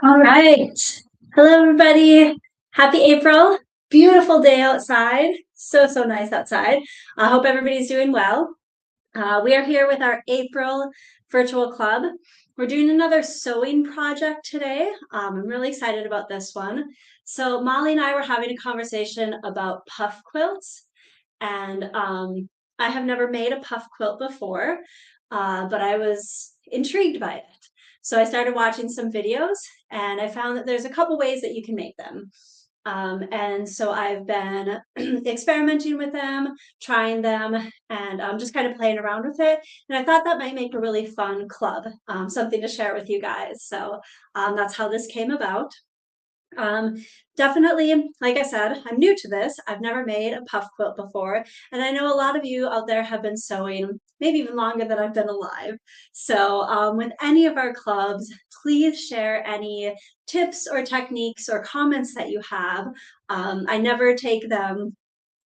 All right. Hello, everybody. Happy April. Beautiful day outside. So nice outside. I hope everybody's doing well. We are here with our April virtual club. We're doing another sewing project today. I'm really excited about this one. So Molly and I were having a conversation about puff quilts, and I have never made a puff quilt before, but I was intrigued by it. So I started watching some videos and I found that there's a couple ways that you can make them. And so I've been experimenting with them, trying them, and just kind of playing around with it. And I thought that might make a really fun club, something to share with you guys. So that's how this came about. Um, Definitely, like I said, I'm new to this. I've never made a puff quilt before. And I know a lot of you out there have been sewing maybe even longer than I've been alive. So with any of our clubs, please share any tips or techniques or comments that you have. I never take them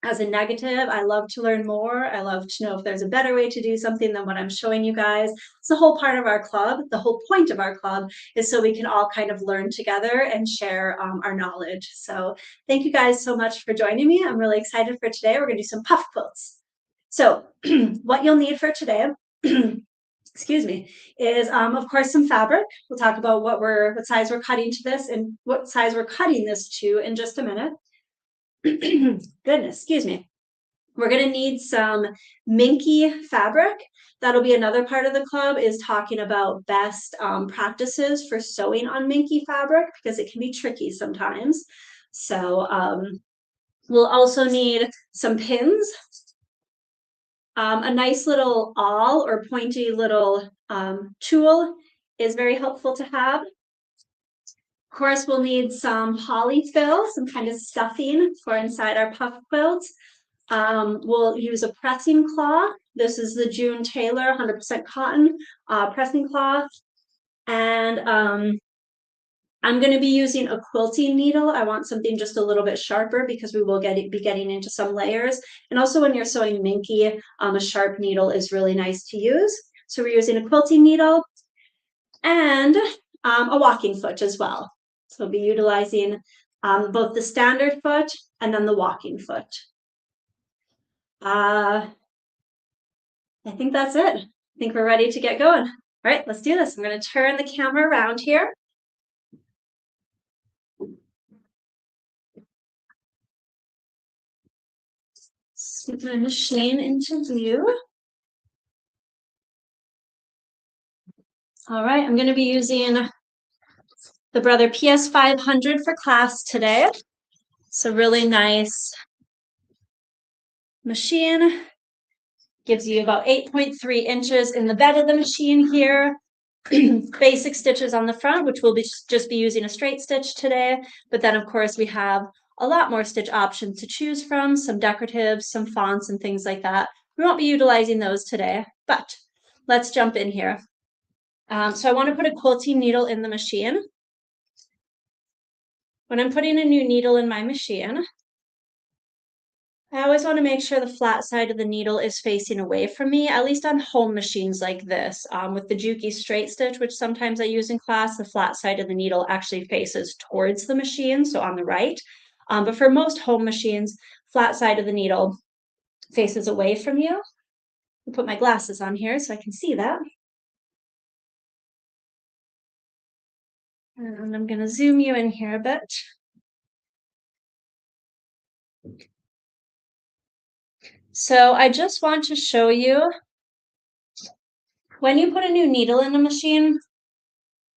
as a negative. I love to learn more. I love to know if there's a better way to do something than what I'm showing you guys. It's the whole part of our club. The whole point of our club is so we can all kind of learn together and share our knowledge. So thank you guys so much for joining me. I'm really excited for today. We're going to do some puff quilts. So what you'll need for today excuse me, is of course some fabric. We'll talk about what size we're cutting to this and what size we're cutting this to in just a minute. Goodness, excuse me. We're going to need some Minky fabric. That'll be another part of the club, is talking about best practices for sewing on Minky fabric, because it can be tricky sometimes. So we'll also need some pins. A nice little awl or pointy little tool is very helpful to have. Of course, we'll need some polyfill, some kind of stuffing for inside our puff quilt. We'll use a pressing cloth. This is the June Taylor 100% cotton pressing cloth. And I'm going to be using a quilting needle. I want something just a little bit sharper because we will be getting into some layers. And also when you're sewing Minky, a sharp needle is really nice to use. So we're using a quilting needle and a walking foot as well. So we'll be utilizing both the standard foot and then the walking foot. I think that's it. I think we're ready to get going. All right, let's do this. I'm going to turn the camera around here. Scoop my machine into view. All right, I'm going to be using the Brother PS500 for class today. It's a really nice machine. Gives you about 8.3 inches in the bed of the machine here. Basic stitches on the front, which we'll just be using a straight stitch today. But then, of course, we have a lot more stitch options to choose from, some decoratives, some fonts, and things like that. We won't be utilizing those today, but let's jump in here. So I want to put a quilting needle in the machine. When I'm putting a new needle in my machine, I always want to make sure the flat side of the needle is facing away from me, at least on home machines like this. With the Juki straight stitch, which sometimes I use in class, the flat side of the needle actually faces towards the machine, so on the right. But for most home machines, flat side of the needle faces away from you. I'll put my glasses on here so I can see that. And I'm going to zoom you in here a bit. So I just want to show you, when you put a new needle in a machine,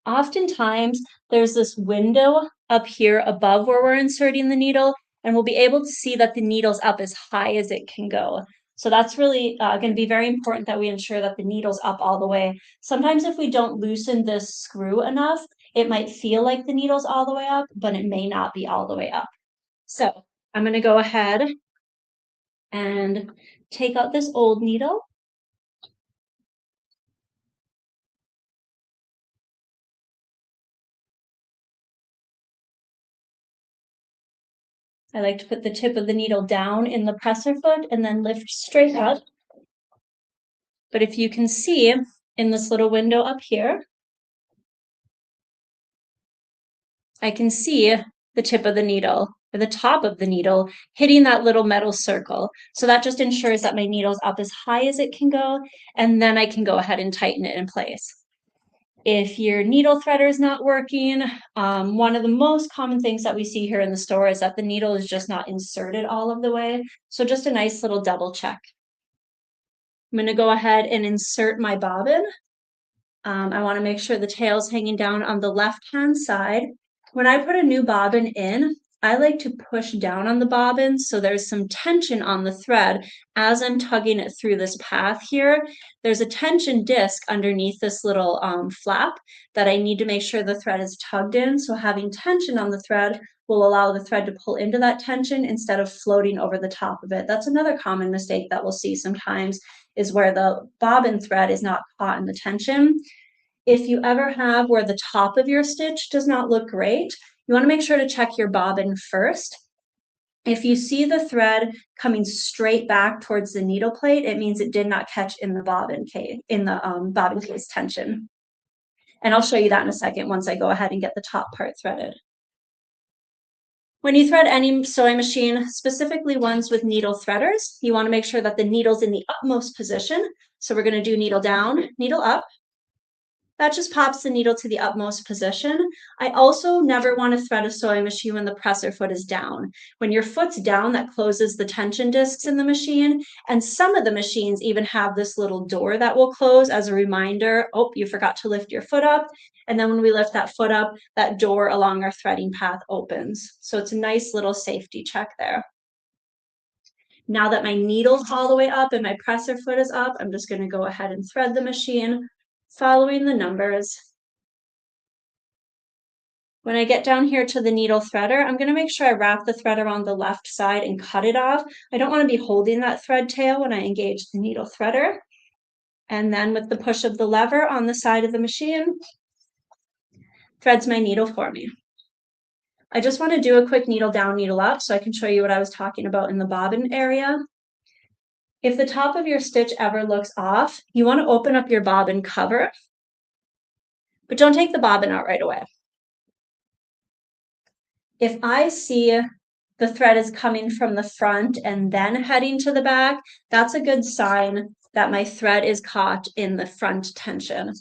oftentimes there's this window up here above where we're inserting the needle, and we'll be able to see that the needle's up as high as it can go. So that's really going to be very important that we ensure that the needle's up all the way. Sometimes if we don't loosen this screw enough, it might feel like the needle's all the way up, but it may not be all the way up. So I'm going to go ahead and take out this old needle. I like to put the tip of the needle down in the presser foot and then lift straight up. But if you can see in this little window up here, I can see the tip of the needle or the top of the needle hitting that little metal circle. So that just ensures that my needle's up as high as it can go, and then I can go ahead and tighten it in place. If your needle threader is not working, one of the most common things that we see here in the store is that the needle is just not inserted all of the way. So just a nice little double check. I'm going to go ahead and insert my bobbin. I want to make sure the tail's hanging down on the left-hand side. When I put a new bobbin in, I like to push down on the bobbin so there's some tension on the thread as I'm tugging it through this path here. There's a tension disc underneath this little flap that I need to make sure the thread is tugged in. So having tension on the thread will allow the thread to pull into that tension instead of floating over the top of it. That's another common mistake that we'll see sometimes, is where the bobbin thread is not caught in the tension. If you ever have where the top of your stitch does not look great, you want to make sure to check your bobbin first. If you see the thread coming straight back towards the needle plate, it means it did not catch in the bobbin case tension. And I'll show you that in a second once I go ahead and get the top part threaded. When you thread any sewing machine, specifically ones with needle threaders, you want to make sure that the needle's in the upmost position. So we're going to do needle down, needle up. That just pops the needle to the utmost position. I also never want to thread a sewing machine when the presser foot is down. When your foot's down, that closes the tension discs in the machine. And some of the machines even have this little door that will close as a reminder, oh, you forgot to lift your foot up. And then when we lift that foot up, that door along our threading path opens. So it's a nice little safety check there. Now that my needle's all the way up and my presser foot is up, I'm just going to go ahead and thread the machine, following the numbers. When I get down here to the needle threader, I'm going to make sure I wrap the thread around the left side and cut it off. I don't want to be holding that thread tail when I engage the needle threader. And then with the push of the lever on the side of the machine, threads my needle for me. I just want to do a quick needle down, needle up so I can show you what I was talking about in the bobbin area. If the top of your stitch ever looks off, you want to open up your bobbin cover, but don't take the bobbin out right away. If I see the thread is coming from the front and then heading to the back, that's a good sign that my thread is caught in the front tension.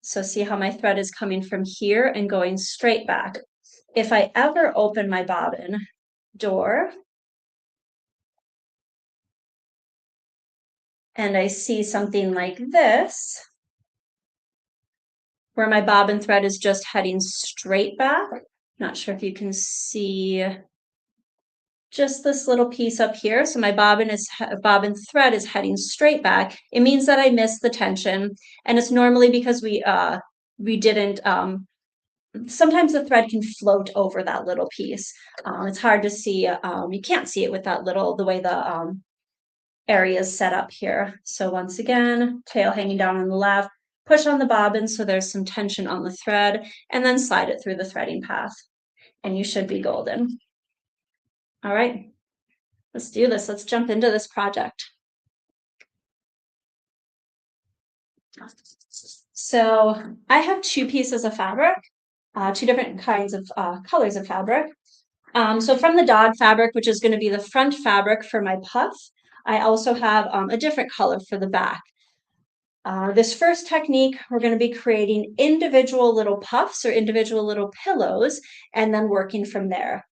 So see how my thread is coming from here and going straight back. If I ever open my bobbin door and I see something like this, where my bobbin thread is just heading straight back, not sure if you can see just this little piece up here. So my bobbin thread is heading straight back. It means that I missed the tension, and it's normally because we didn't. Sometimes the thread can float over that little piece. It's hard to see. You can't see it with that the way the area is set up here. So once again, tail hanging down on the left. Push on the bobbin so there's some tension on the thread, and then slide it through the threading path, and you should be golden. All right, let's do this. Let's jump into this project. So I have two pieces of fabric, two different kinds of colors of fabric. So from the dog fabric, which is going to be the front fabric for my puff, I also have a different color for the back. This first technique, we're going to be creating individual little puffs or individual little pillows, and then working from there.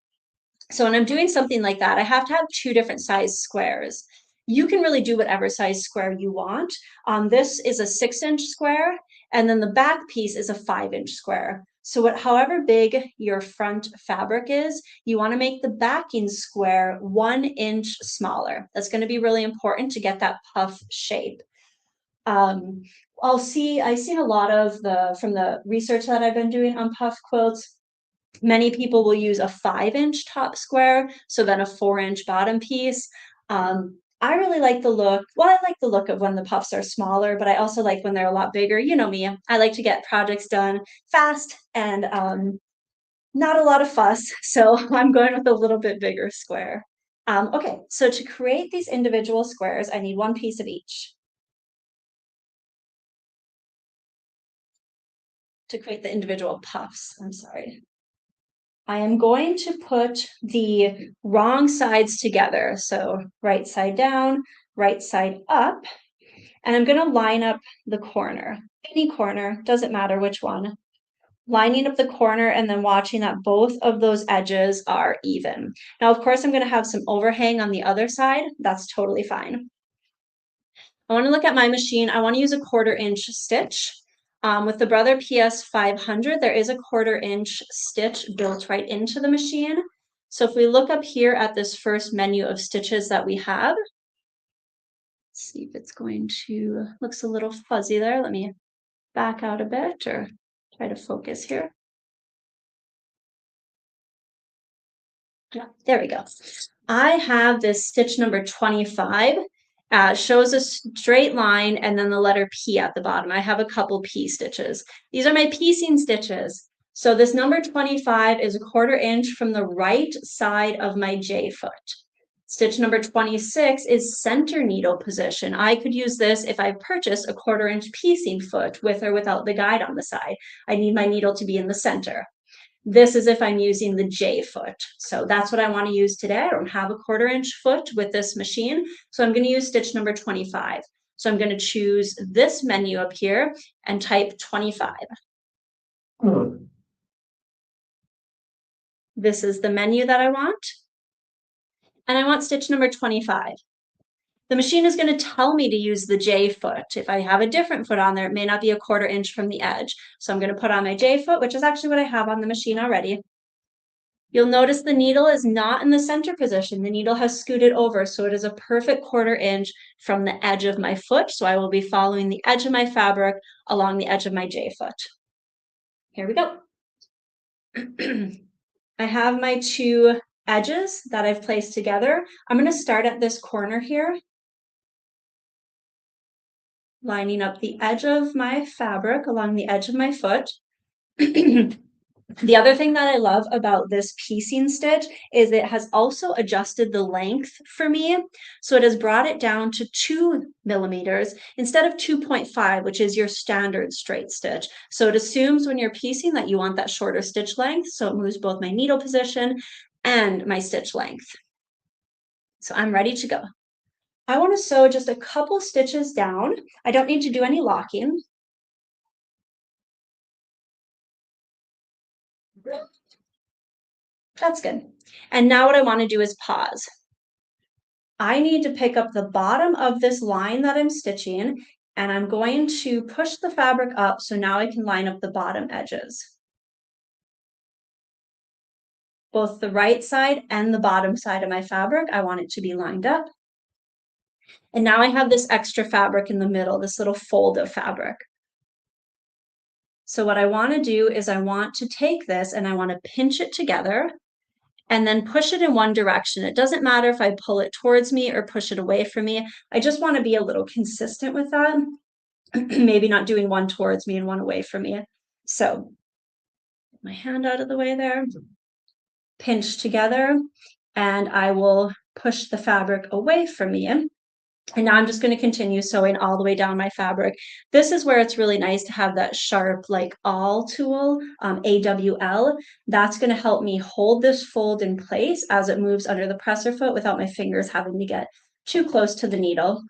So when I'm doing something like that, I have to have two different size squares. You can really do whatever size square you want. This is a 6-inch square, and then the back piece is a 5-inch square. So however big your front fabric is, you want to make the backing square 1 inch smaller. That's going to be really important to get that puff shape. I see a lot of from the research that I've been doing on puff quilts, many people will use a 5-inch top square, so then a 4-inch bottom piece. I really like the look. Well, I like the look of when the puffs are smaller, but I also like when they're a lot bigger. You know me, I like to get projects done fast and not a lot of fuss. So I'm going with a little bit bigger square. Okay, so to create these individual squares, I need one piece of each. To create the individual puffs, I'm sorry. I am going to put the wrong sides together. So right side down, right side up, and I'm going to line up the corner. Any corner, doesn't matter which one. Lining up the corner and then watching that both of those edges are even. Now, of course, I'm going to have some overhang on the other side. That's totally fine. I want to look at my machine. I want to use a 1/4 inch stitch. With the Brother PS 500, there is a 1/4 inch stitch built right into the machine. So if we look up here at this first menu of stitches that we have, let's see if it's going to, looks a little fuzzy there. Let me back out a bit or try to focus here. Yeah, there we go. I have this stitch number 25. Shows a straight line and then the letter P at the bottom. I have a couple P stitches. These are my piecing stitches. So this number 25 is a 1/4 inch from the right side of my J foot. Stitch number 26 is center needle position. I could use this if I purchased a 1/4 inch piecing foot with or without the guide on the side. I need my needle to be in the center. This is if I'm using the J foot. So that's what I want to use today. I don't have a 1/4 inch foot with this machine. So I'm going to use stitch number 25. So I'm going to choose this menu up here and type 25. This is the menu that I want. And I want stitch number 25. The machine is going to tell me to use the J foot. If I have a different foot on there, it may not be a 1/4 inch from the edge. So I'm going to put on my J foot, which is actually what I have on the machine already. You'll notice the needle is not in the center position. The needle has scooted over, so it is a perfect 1/4 inch from the edge of my foot. So I will be following the edge of my fabric along the edge of my J foot. Here we go. I have my 2 edges that I've placed together. I'm going to start at this corner here, lining up the edge of my fabric along the edge of my foot. The other thing that I love about this piecing stitch is it has also adjusted the length for me. So it has brought it down to 2 millimeters instead of 2.5, which is your standard straight stitch. So it assumes when you're piecing that you want that shorter stitch length. So it moves both my needle position and my stitch length. So I'm ready to go. I want to sew just a couple stitches down. I don't need to do any locking. That's good. And now what I want to do is pause. I need to pick up the bottom of this line that I'm stitching, and I'm going to push the fabric up so now I can line up the bottom edges. Both the right side and the bottom side of my fabric, I want it to be lined up. And now I have this extra fabric in the middle, this little fold of fabric. So what I want to do is I want to take this and I want to pinch it together and then push it in one direction. It doesn't matter if I pull it towards me or push it away from me. I just want to be a little consistent with that. Maybe not doing one towards me and one away from me. So my hand out of the way there, pinch together, and I will push the fabric away from me. And now I'm just going to continue sewing all the way down my fabric. This is where it's really nice to have that sharp like awl tool, AWL. That's going to help me hold this fold in place as it moves under the presser foot without my fingers having to get too close to the needle.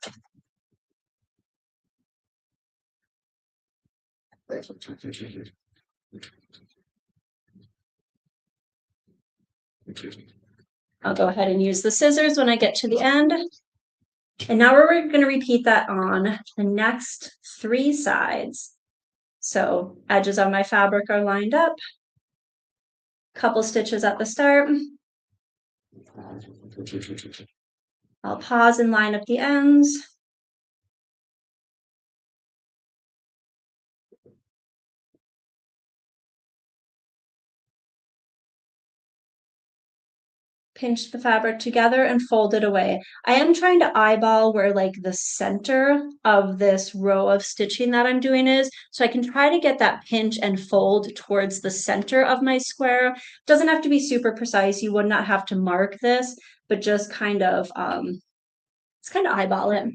I'll go ahead and use the scissors when I get to the end. And now we're going to repeat that on the next 3 sides. So edges of my fabric are lined up, couple stitches at the start. I'll pause and line up the ends. Pinch the fabric together and fold it away. I am trying to eyeball where like the center of this row of stitching that I'm doing is, so I can try to get that pinch and fold towards the center of my square. Doesn't have to be super precise. You would not have to mark this, but just kind of, it's kind of eyeball it.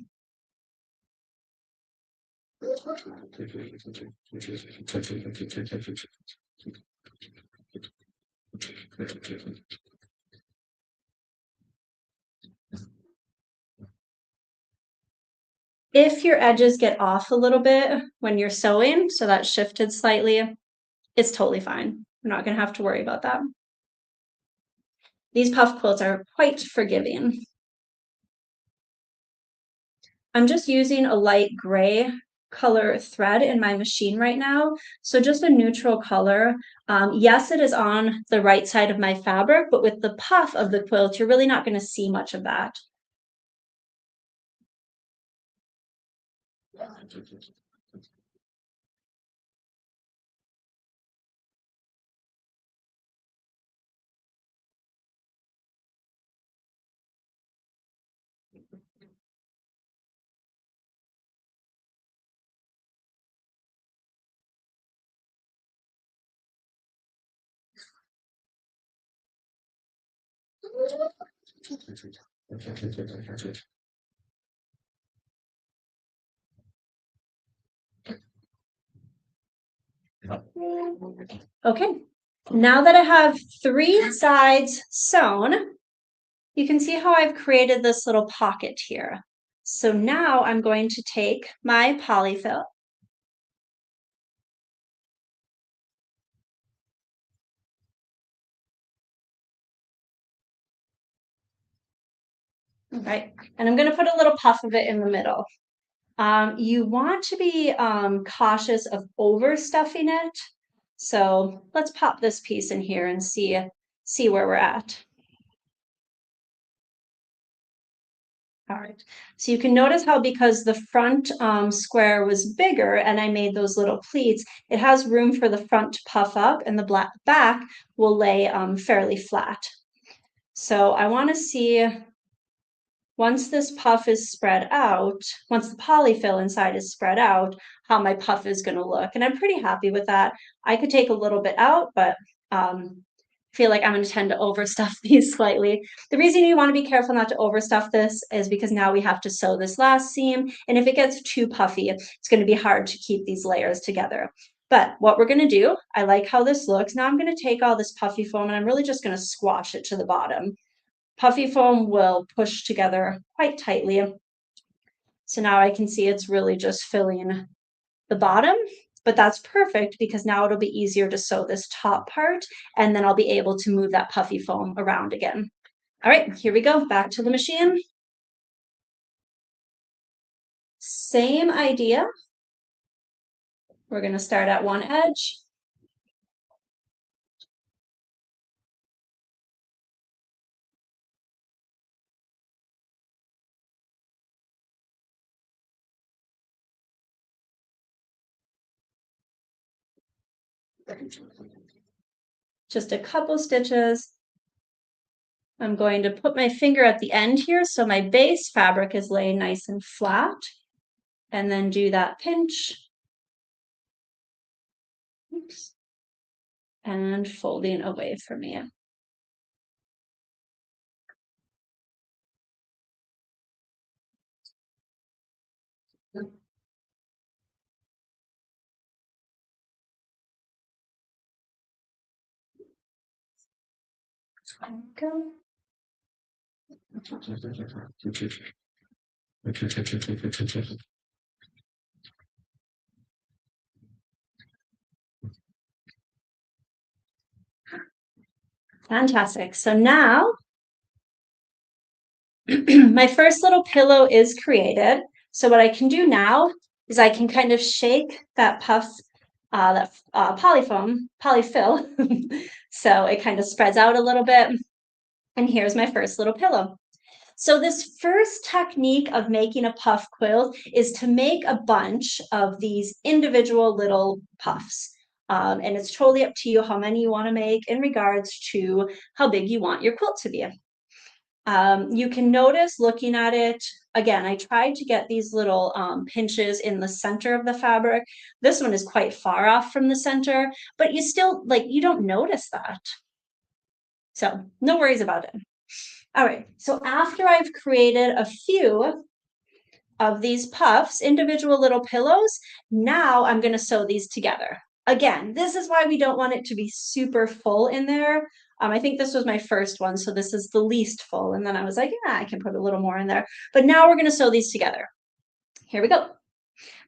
If your edges get off a little bit when you're sewing, so that's shifted slightly, it's totally fine. We're not gonna have to worry about that. These puff quilts are quite forgiving. I'm just using a light gray color thread in my machine right now. So just a neutral color. Yes, it is on the right side of my fabric, but with the puff of the quilt, you're really not going to see much of that. Okay, now that I have 3 sides sewn, you can see how I've created this little pocket here. So now I'm going to take my polyfill. Okay, and I'm going to put a little puff of it in the middle. You want to be cautious of overstuffing it. So let's pop this piece in here and see where we're at. All right, so you can notice how because the front square was bigger and I made those little pleats, it has room for the front to puff up and the back will lay fairly flat. So I want to see once this puff is spread out, once the polyfill inside is spread out, how my puff is going to look. And I'm pretty happy with that. I could take a little bit out, but feel like I'm going to tend to overstuff these slightly. The reason you want to be careful not to overstuff this is because now we have to sew this last seam. And if it gets too puffy, it's going to be hard to keep these layers together. But what we're going to do, I like how this looks. Now I'm going to take all this puffy foam and I'm really just going to squash it to the bottom. Puffy foam will push together quite tightly. So now I can see it's really just filling the bottom, but that's perfect because now it'll be easier to sew this top part and then I'll be able to move that puffy foam around again. All right, here we go, back to the machine. Same idea. We're going to start at one edge. Just a couple stitches. I'm going to put my finger at the end here so my base fabric is laying nice and flat, and then do that pinch. Oops. And folding away from me. Go. Fantastic. So now my first little pillow is created. So what I can do now is I can kind of shake that puff, polyfill, so it kind of spreads out a little bit. And here's my first little pillow. So this first technique of making a puff quilt is to make a bunch of these individual little puffs. And it's totally up to you how many you want to make in regards to how big you want your quilt to be. You can notice looking at it, again, I tried to get these little pinches in the center of the fabric. This one is quite far off from the center, but you still, you don't notice that. So no worries about it. All right, so after I've created a few of these puffs, individual little pillows, now I'm going to sew these together. Again, this is why we don't want it to be super full in there. I think this was my first one, so this is the least full. And then I was like, yeah, I can put a little more in there. But now we're going to sew these together. Here we go.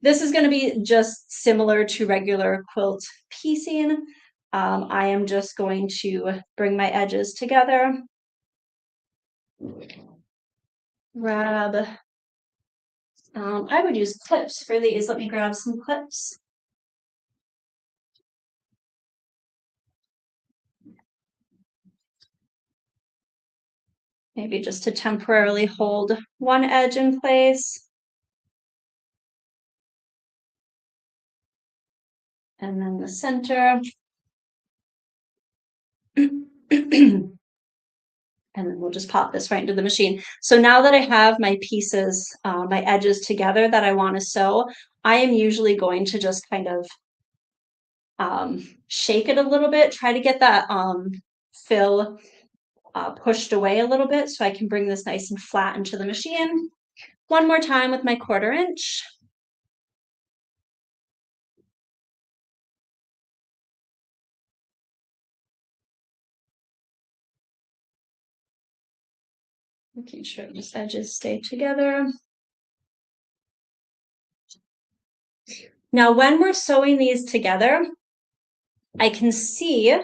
This is going to be just similar to regular quilt piecing. I am just going to bring my edges together. Grab, I would use clips for these. Let me grab some clips. Maybe just to temporarily hold one edge in place. And then the center. And then we'll just pop this right into the machine. So now that I have my pieces, my edges together that I want to sew, I am usually going to just kind of shake it a little bit, try to get that fill pushed away a little bit so I can bring this nice and flat into the machine. One more time with my 1/4 inch. Making sure these edges stay together. Now, when we're sewing these together, I can see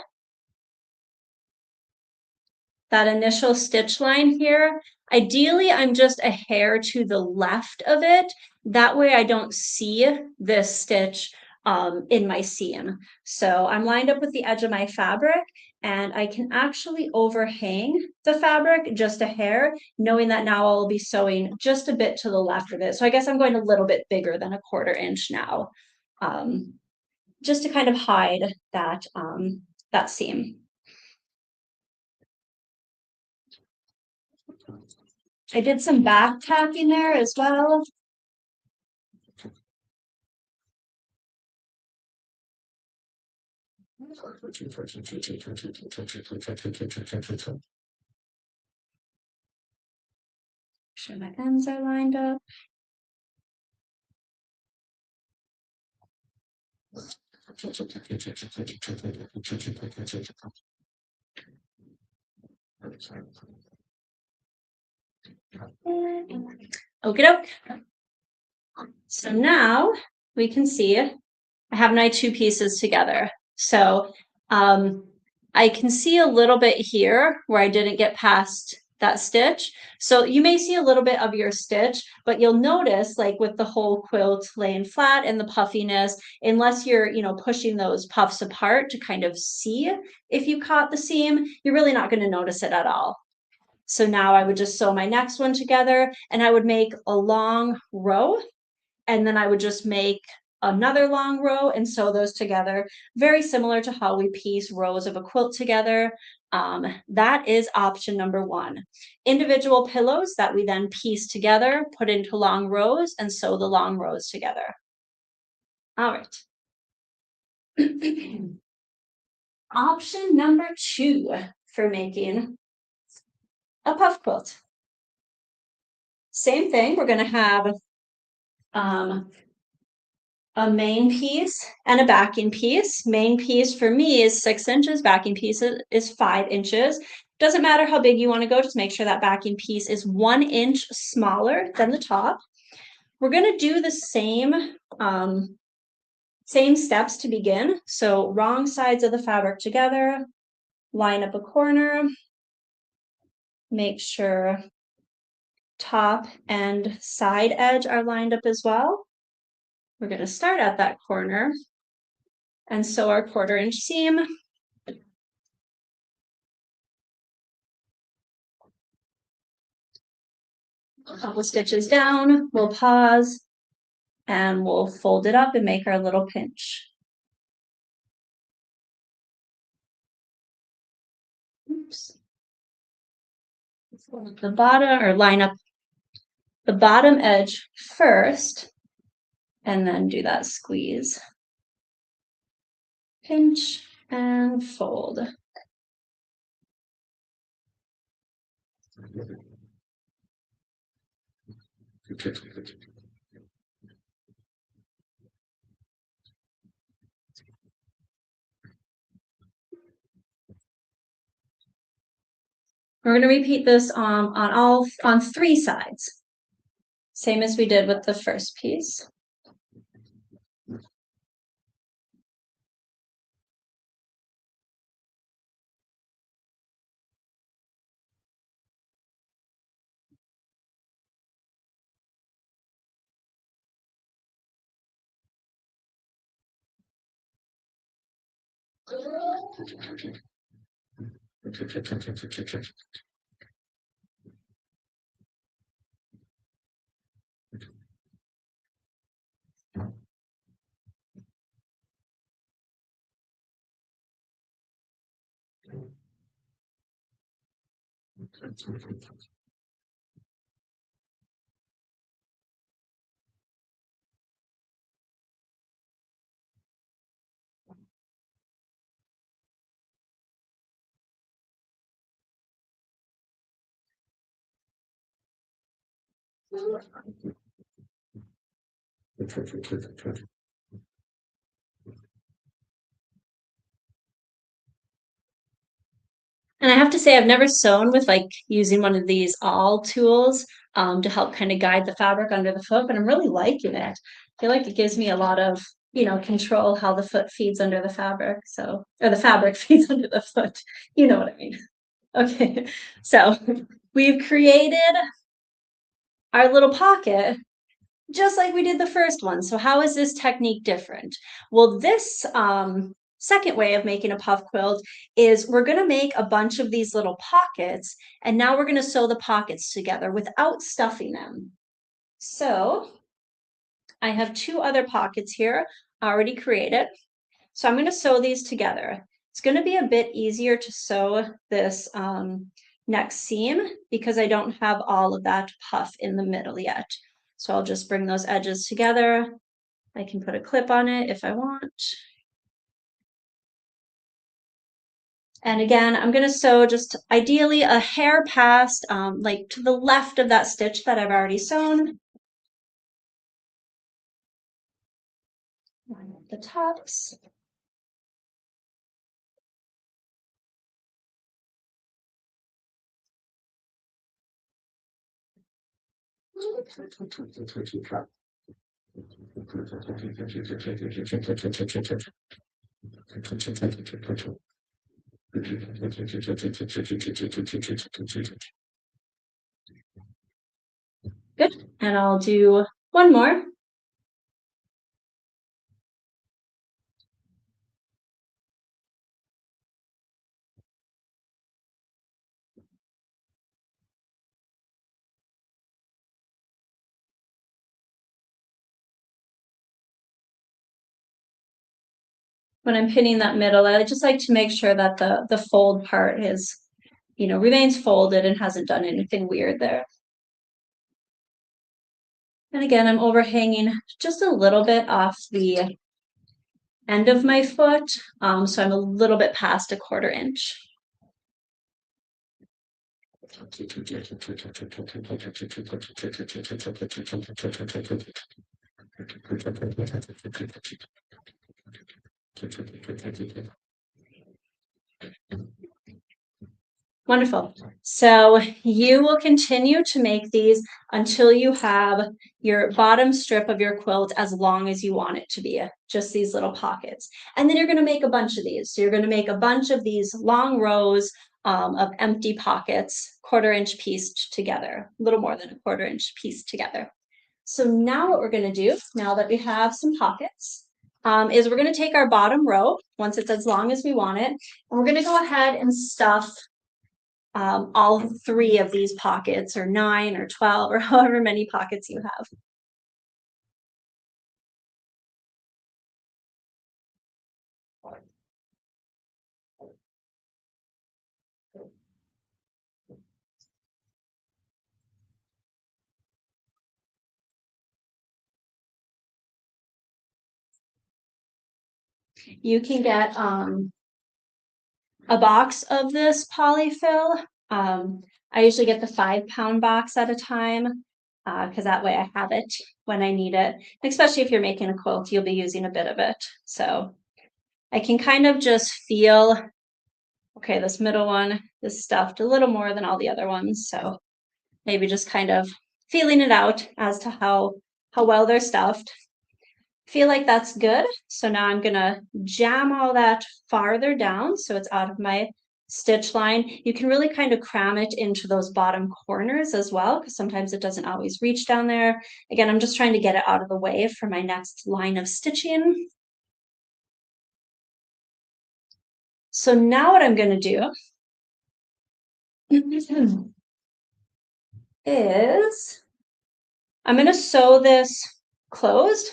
that initial stitch line here. Ideally, I'm just a hair to the left of it. That way I don't see this stitch in my seam. So I'm lined up with the edge of my fabric, and I can actually overhang the fabric just a hair, knowing that now I'll be sewing just a bit to the left of it. So I guess I'm going a little bit bigger than a 1/4 inch now, just to kind of hide that, that seam. I did some back tapping there as well. Sure my ends are lined up. Okie doke. So now we can see I have my two pieces together. So I can see a little bit here where I didn't get past that stitch. So you may see a little bit of your stitch, but you'll notice, like with the whole quilt laying flat and the puffiness, unless you're, pushing those puffs apart to kind of see if you caught the seam, you're really not going to notice it at all. So now I would just sew my next one together, and I would make a long row, and then I would just make another long row and sew those together, very similar to how we piece rows of a quilt together. That is option number 1. Individual pillows that we then piece together, put into long rows, and sew the long rows together. All right. Option number 2 for making a puff quilt. Same thing, we're going to have a main piece and a backing piece. Main piece for me is 6 inches, backing piece is 5 inches. Doesn't matter how big you want to go, just make sure that backing piece is 1 inch smaller than the top. We're going to do the same steps to begin. So wrong sides of the fabric together, line up a corner, make sure top and side edge are lined up as well. We're going to start at that corner and sew our 1/4 inch seam. A couple stitches down, we'll pause, and we'll fold it up and make our little pinch. Oops. The bottom, or line up the bottom edge first, and then do that squeeze. Pinch and fold. We're going to repeat this on 3 sides, same as we did with the first piece. And I have to say, I've never sewn with like using one of these awl tools to help kind of guide the fabric under the foot, but I'm really liking it. I feel like it gives me a lot of, control how the foot feeds under the fabric. So, or the fabric feeds under the foot. You know what I mean? Okay. So we've created our little pocket just like we did the first one. So how is this technique different? Well, this second way of making a puff quilt is we're going to make a bunch of these little pockets, and now we're going to sew the pockets together without stuffing them. So I have 2 other pockets here already created. So I'm going to sew these together. It's going to be a bit easier to sew this next seam because I don't have all of that puff in the middle yet. So I'll just bring those edges together. I can put a clip on it if I want. And again, I'm going to sew just ideally a hair past, like to the left of that stitch that I've already sewn. Line up the tops. Good. And I'll do one more. When I'm pinning that middle, I just like to make sure that the fold part is, remains folded and hasn't done anything weird there. And again, I'm overhanging just a little bit off the end of my foot, so I'm a little bit past a 1/4 inch. Wonderful. So you will continue to make these until you have your bottom strip of your quilt as long as you want it to be, just these little pockets. And then you're going to make a bunch of these. So you're going to make a bunch of these long rows of empty pockets, 1/4 inch pieced together, a little more than a 1/4 inch pieced together. So now what we're going to do, now that we have some pockets, is we're going to take our bottom row, once it's as long as we want it, and we're going to go ahead and stuff all 3 of these pockets, or 9 or 12 or however many pockets you have. You can get a box of this polyfill. I usually get the 5-pound box at a time because that way I have it when I need it. Especially if you're making a quilt, you'll be using a bit of it. So I can kind of just feel Okay, this middle one is stuffed a little more than all the other ones, so maybe just kind of feeling it out as to how well they're stuffed. Feel like that's good. So now I'm gonna jam all that farther down so it's out of my stitch line. You can really kind of cram it into those bottom corners as well, because sometimes it doesn't always reach down there. Again, I'm just trying to get it out of the way for my next line of stitching. So now what I'm gonna do is I'm gonna sew this closed.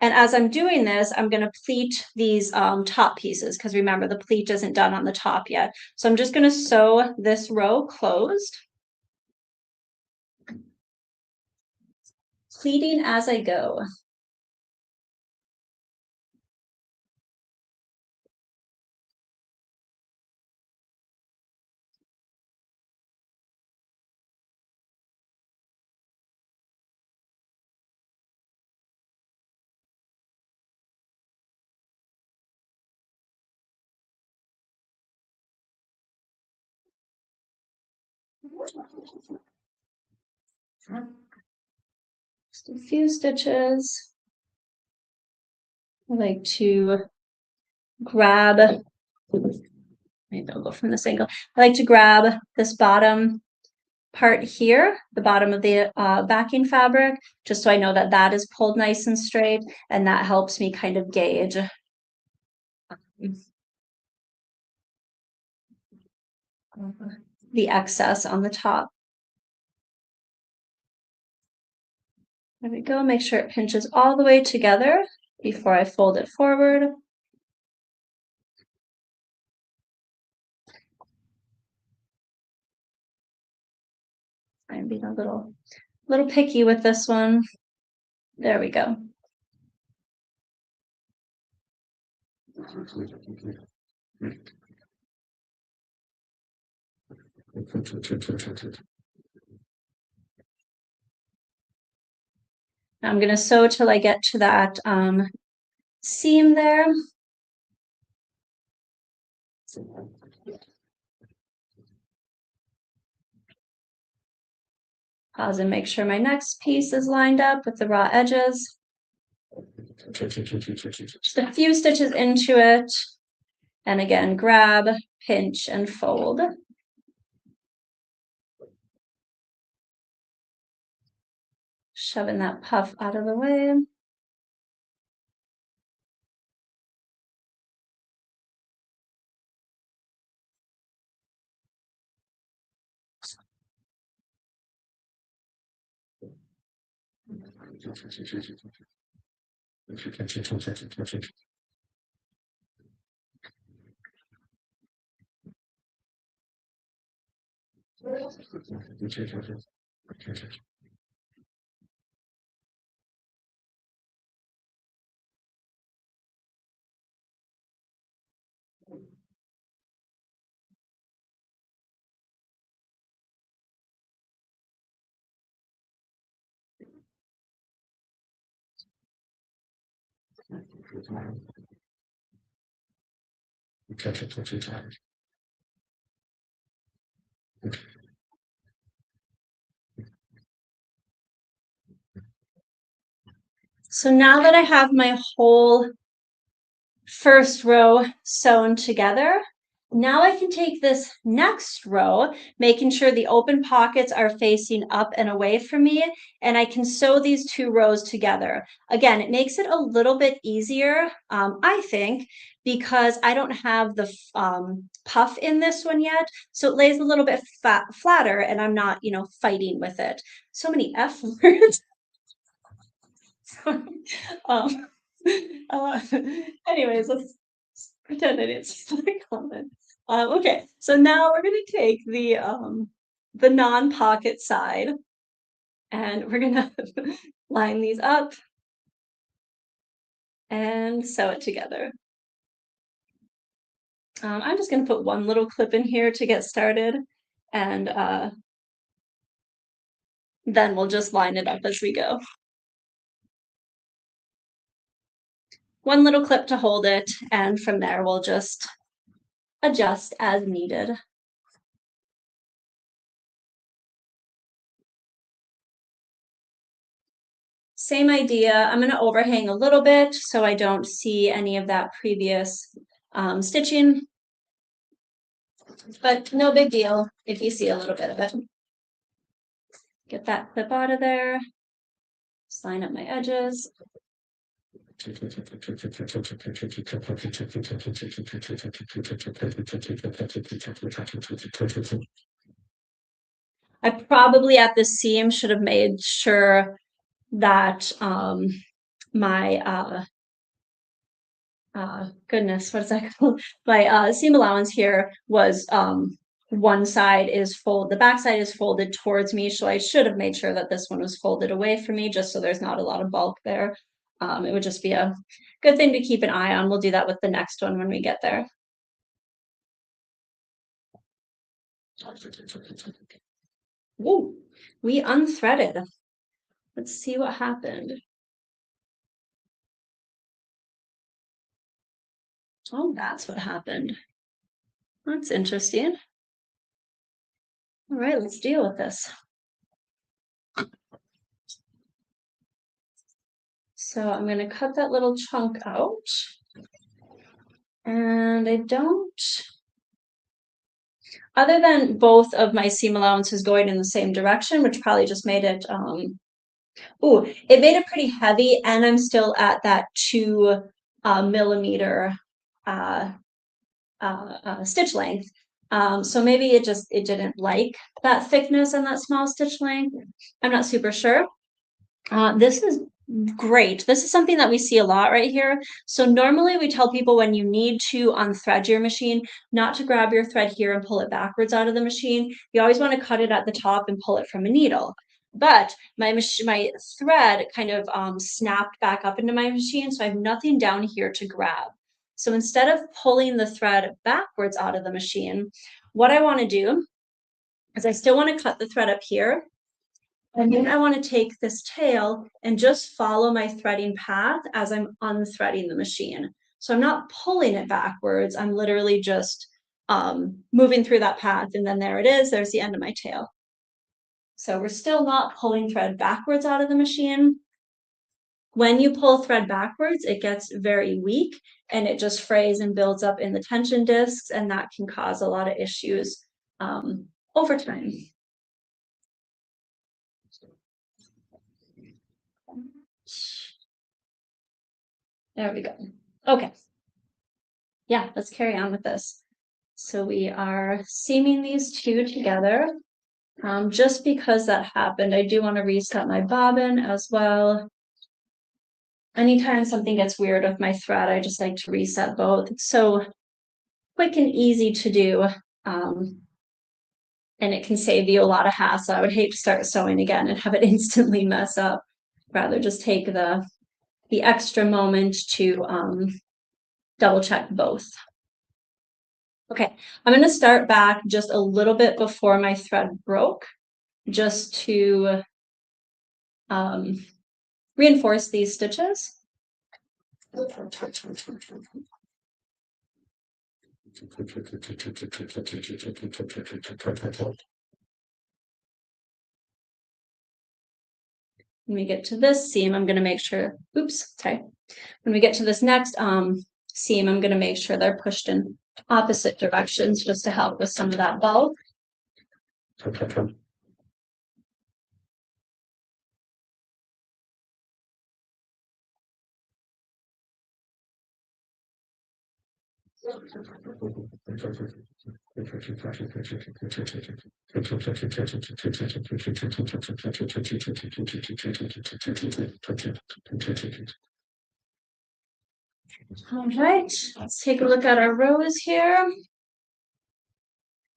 And as I'm doing this, I'm going to pleat these top pieces because remember the pleat isn't done on the top yet. So I'm just going to sew this row closed, pleating as I go. Just a few stitches. I like to grab, maybe I'll go from this angle. I like to grab this bottom part here, the bottom of the backing fabric, just so I know that that is pulled nice and straight, and that helps me kind of gauge the excess on the top. There we go. Make sure it pinches all the way together before I fold it forward. I'm being a little picky with this one. There we go. I'm going to sew till I get to that seam there. Pause and make sure my next piece is lined up with the raw edges. Just a few stitches into it. And again, grab, pinch, and fold. Shoving that puff out of the way. So now that I have my whole first row sewn together, now I can take this next row, making sure the open pockets are facing up and away from me, and I can sew these two rows together. Again, it makes it a little bit easier, I think, because I don't have the puff in this one yet, so it lays a little bit flatter, and I'm not, fighting with it. So many F words. um, uh, anyways, let's pretend I didn't see the comment. Okay, so now we're gonna take the non-pocket side, and we're gonna line these up and sew it together. I'm just gonna put one little clip in here to get started, and then we'll just line it up as we go. One little clip to hold it, and from there we'll just adjust as needed. Same idea. I'm going to overhang a little bit so I don't see any of that previous stitching, but no big deal if you see a little bit of it. Get that clip out of there, just line up my edges. I probably at the seam should have made sure that my goodness, what is that called? My seam allowance here was one side is fold, the back side is folded towards me, so I should have made sure that this one was folded away from me, just so there's not a lot of bulk there. It would just be a good thing to keep an eye on. We'll do that with the next one when we get there. Whoa, we unthreaded. Let's see what happened. Oh, that's what happened. That's interesting. All right, let's deal with this. So I'm going to cut that little chunk out. And I don't, other than both of my seam allowances going in the same direction, which probably just made it, it made it pretty heavy, and I'm still at that 2 millimeter stitch length. So maybe it didn't like that thickness and that small stitch length. I'm not super sure. This is great. This is something that we see a lot right here. So normally we tell people when you need to unthread your machine, not to grab your thread here and pull it backwards out of the machine. You always want to cut it at the top and pull it from a needle. But my thread kind of snapped back up into my machine, so I have nothing down here to grab. So instead of pulling the thread backwards out of the machine, what I want to do is I still want to cut the thread up here. And then I want to take this tail and just follow my threading path as I'm unthreading the machine. So I'm not pulling it backwards. I'm literally just moving through that path. And then there it is. There's the end of my tail. So we're still not pulling thread backwards out of the machine. When you pull thread backwards, it gets very weak and it just frays and builds up in the tension discs. And that can cause a lot of issues over time. There we go. Okay. Yeah, let's carry on with this. So we are seaming these two together. Just because that happened, I do want to reset my bobbin as well. Anytime something gets weird with my thread, I just like to reset both. It's so quick and easy to do. And it can save you a lot of hassle. I would hate to start sewing again and have it instantly mess up. Rather just take the extra moment to double check both. Okay, I'm going to start back just a little bit before my thread broke, just to reinforce these stitches. When we get to this seam, I'm going to make sure, when we get to this next seam, I'm going to make sure they're pushed in opposite directions just to help with some of that bulk. All right, let's take a look at our rows here.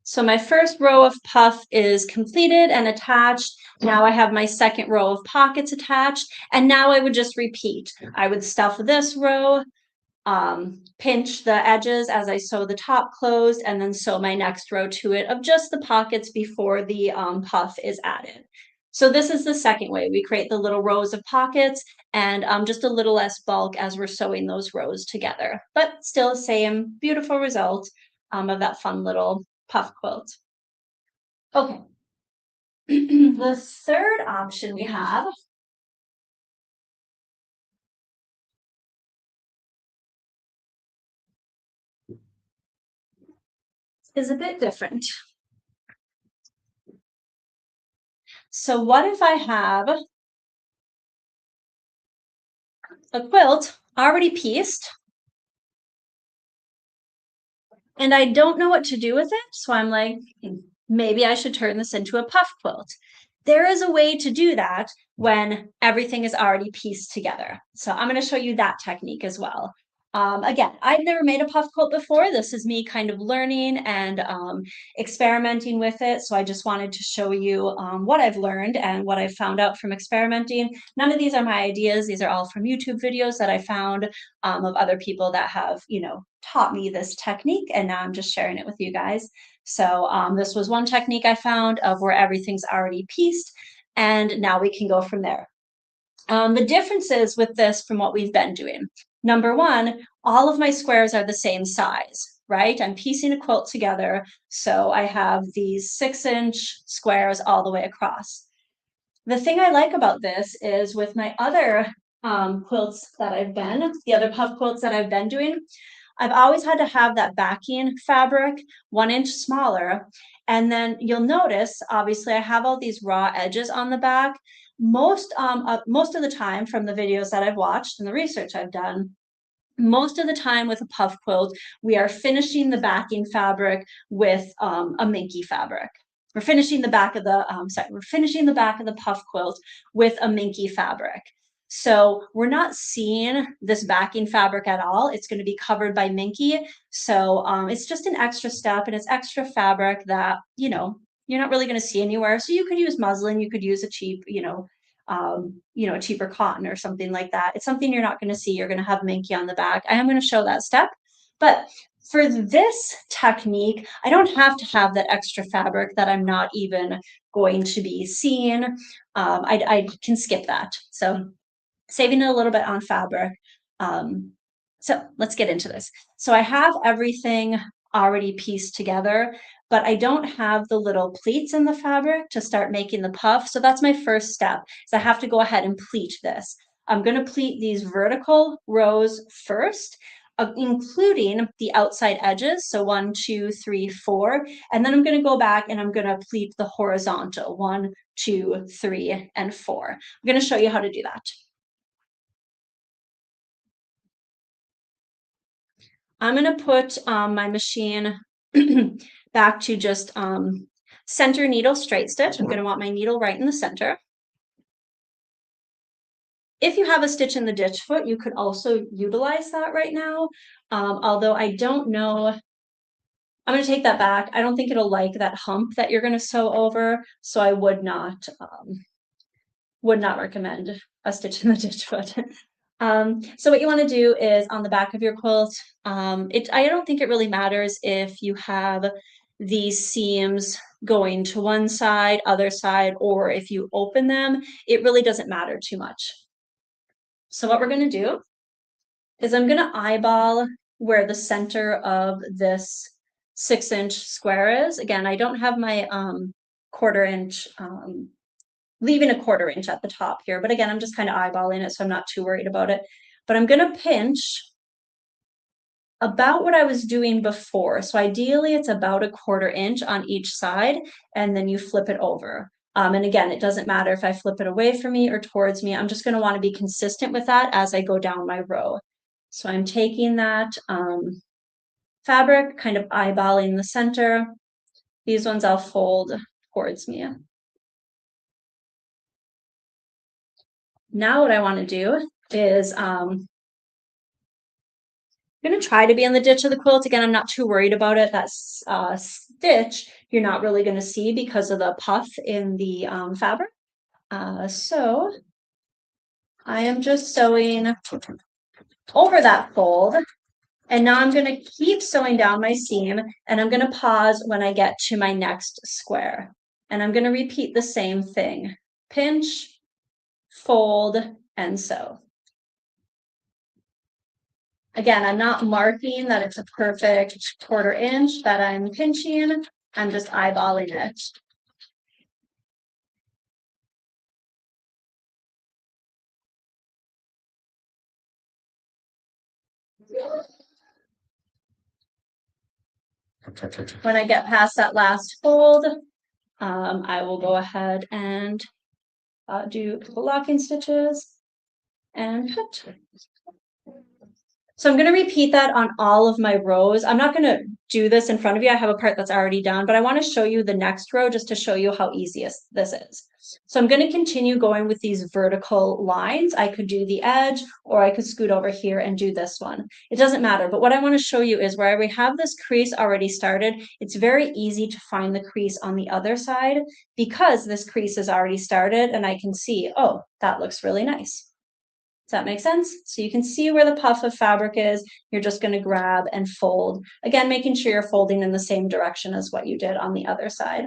So my first row of puff is completed and attached. Now I have my second row of pockets attached, and now I would just repeat. I would stuff this row, pinch the edges as I sew the top closed, and then sew my next row to it of just the pockets before the puff is added. So this is the second way. We create the little rows of pockets and just a little less bulk as we're sewing those rows together, but still same beautiful result. of that fun little puff quilt. Okay. The third option we have is a bit different. So what if I have a quilt already pieced and I don't know what to do with it? So I'm like, maybe I should turn this into a puff quilt. There is a way to do that when everything is already pieced together. So I'm going to show you that technique as well. Again, I've never made a puff quilt before. This is me kind of learning and experimenting with it. So I just wanted to show you what I've learned and what I've found out from experimenting. None of these are my ideas. These are all from YouTube videos that I found of other people that have, taught me this technique. And now I'm just sharing it with you guys. So this was one technique I found of where everything's already pieced. And now we can go from there. The differences with this from what we've been doing. Number one, all of my squares are the same size, right? I'm piecing a quilt together. So I have these 6-inch squares all the way across. The thing I like about this is with my other quilts that the other puff quilts that I've been doing, I've always had to have that backing fabric 1 inch smaller. And then you'll notice, obviously, I have all these raw edges on the back. Most of the time from the videos that I've watched and the research I've done, most of the time with a puff quilt, we are finishing the backing fabric with a Minky fabric. We're finishing the back of the puff quilt with a Minky fabric. So we're not seeing this backing fabric at all. It's going to be covered by Minky. So it's just an extra step and it's extra fabric that, you're not really going to see anywhere. So you could use muslin, you could use a cheap, a cheaper cotton or something like that. It's something you're not going to see. You're going to have Minky on the back. I am going to show that step. But for this technique, I don't have to have that extra fabric that I'm not even going to be seeing. I can skip that. So saving it a little bit on fabric. So let's get into this. So I have everything already pieced together, but I don't have the little pleats in the fabric to start making the puff. So that's my first step, is I have to go ahead and pleat this. I'm going to pleat these vertical rows first, including the outside edges. So 1, 2, 3, 4. And then I'm going to go back and I'm going to pleat the horizontal 1, 2, 3, and 4. I'm going to show you how to do that. I'm going to put my machine back to just center needle straight stitch. I'm going to want my needle right in the center. If you have a stitch in the ditch foot, you could also utilize that right now. Although I don't know, I'm going to take that back. I don't think it'll like that hump that you're going to sew over. So I would not recommend a stitch in the ditch foot. So what you want to do is on the back of your quilt, I don't think it really matters if you have these seams going to one side, other side, or if you open them, it really doesn't matter too much. So what we're going to do is I'm going to eyeball where the center of this 6-inch square is. Again, I don't have my 1/4 inch, leaving a 1/4 inch at the top here. But again, I'm just kind of eyeballing it, so I'm not too worried about it. But I'm going to pinch about what I was doing before. So ideally, it's about a 1/4 inch on each side, and then you flip it over. And again, it doesn't matter if I flip it away from me or towards me. I'm just going to want to be consistent with that as I go down my row. So I'm taking that fabric, kind of eyeballing the center. These ones I'll fold towards me. Now what I want to do is I'm going to try to be in the ditch of the quilt. Again, I'm not too worried about it. That stitch you're not really going to see because of the puff in the fabric. So I am just sewing over that fold. And now I'm going to keep sewing down my seam, and I'm going to pause when I get to my next square. And I'm going to repeat the same thing. Pinch, fold, and sew. Again, I'm not marking that it's a perfect 1/4 inch that I'm pinching. I'm just eyeballing it. When I get past that last fold, I will go ahead and do the locking stitches and cut. So I'm going to repeat that on all of my rows. I'm not going to do this in front of you. I have a part that's already done, but I want to show you the next row just to show you how easy this is. So I'm going to continue going with these vertical lines. I could do the edge, or I could scoot over here and do this one. It doesn't matter, but what I want to show you is where we have this crease already started, it's very easy to find the crease on the other side because this crease is already started and I can see, oh, that looks really nice. Does that make sense? So you can see where the puff of fabric is. You're just going to grab and fold. Again, making sure you're folding in the same direction as what you did on the other side.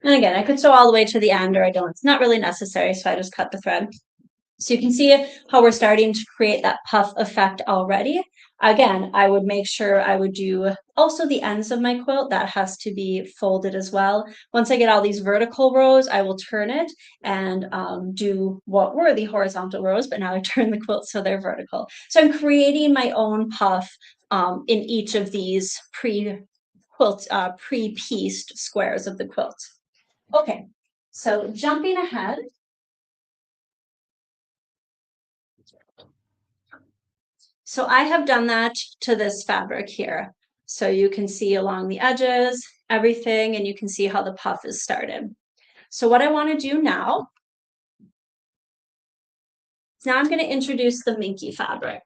And again, I could sew all the way to the end, or I don't. It's not really necessary, so I just cut the thread. So you can see how we're starting to create that puff effect already. Again, I would make sure I would do also the ends of my quilt. That has to be folded as well. Once I get all these vertical rows, I will turn it and do what were the horizontal rows, but now I turn the quilt so they're vertical. So I'm creating my own puff in each of these pre-pieced squares of the quilt. Okay, so jumping ahead. So I have done that to this fabric here. So you can see along the edges, everything, and you can see how the puff is started. So what I want to do now is now I'm going to introduce the Minky fabric.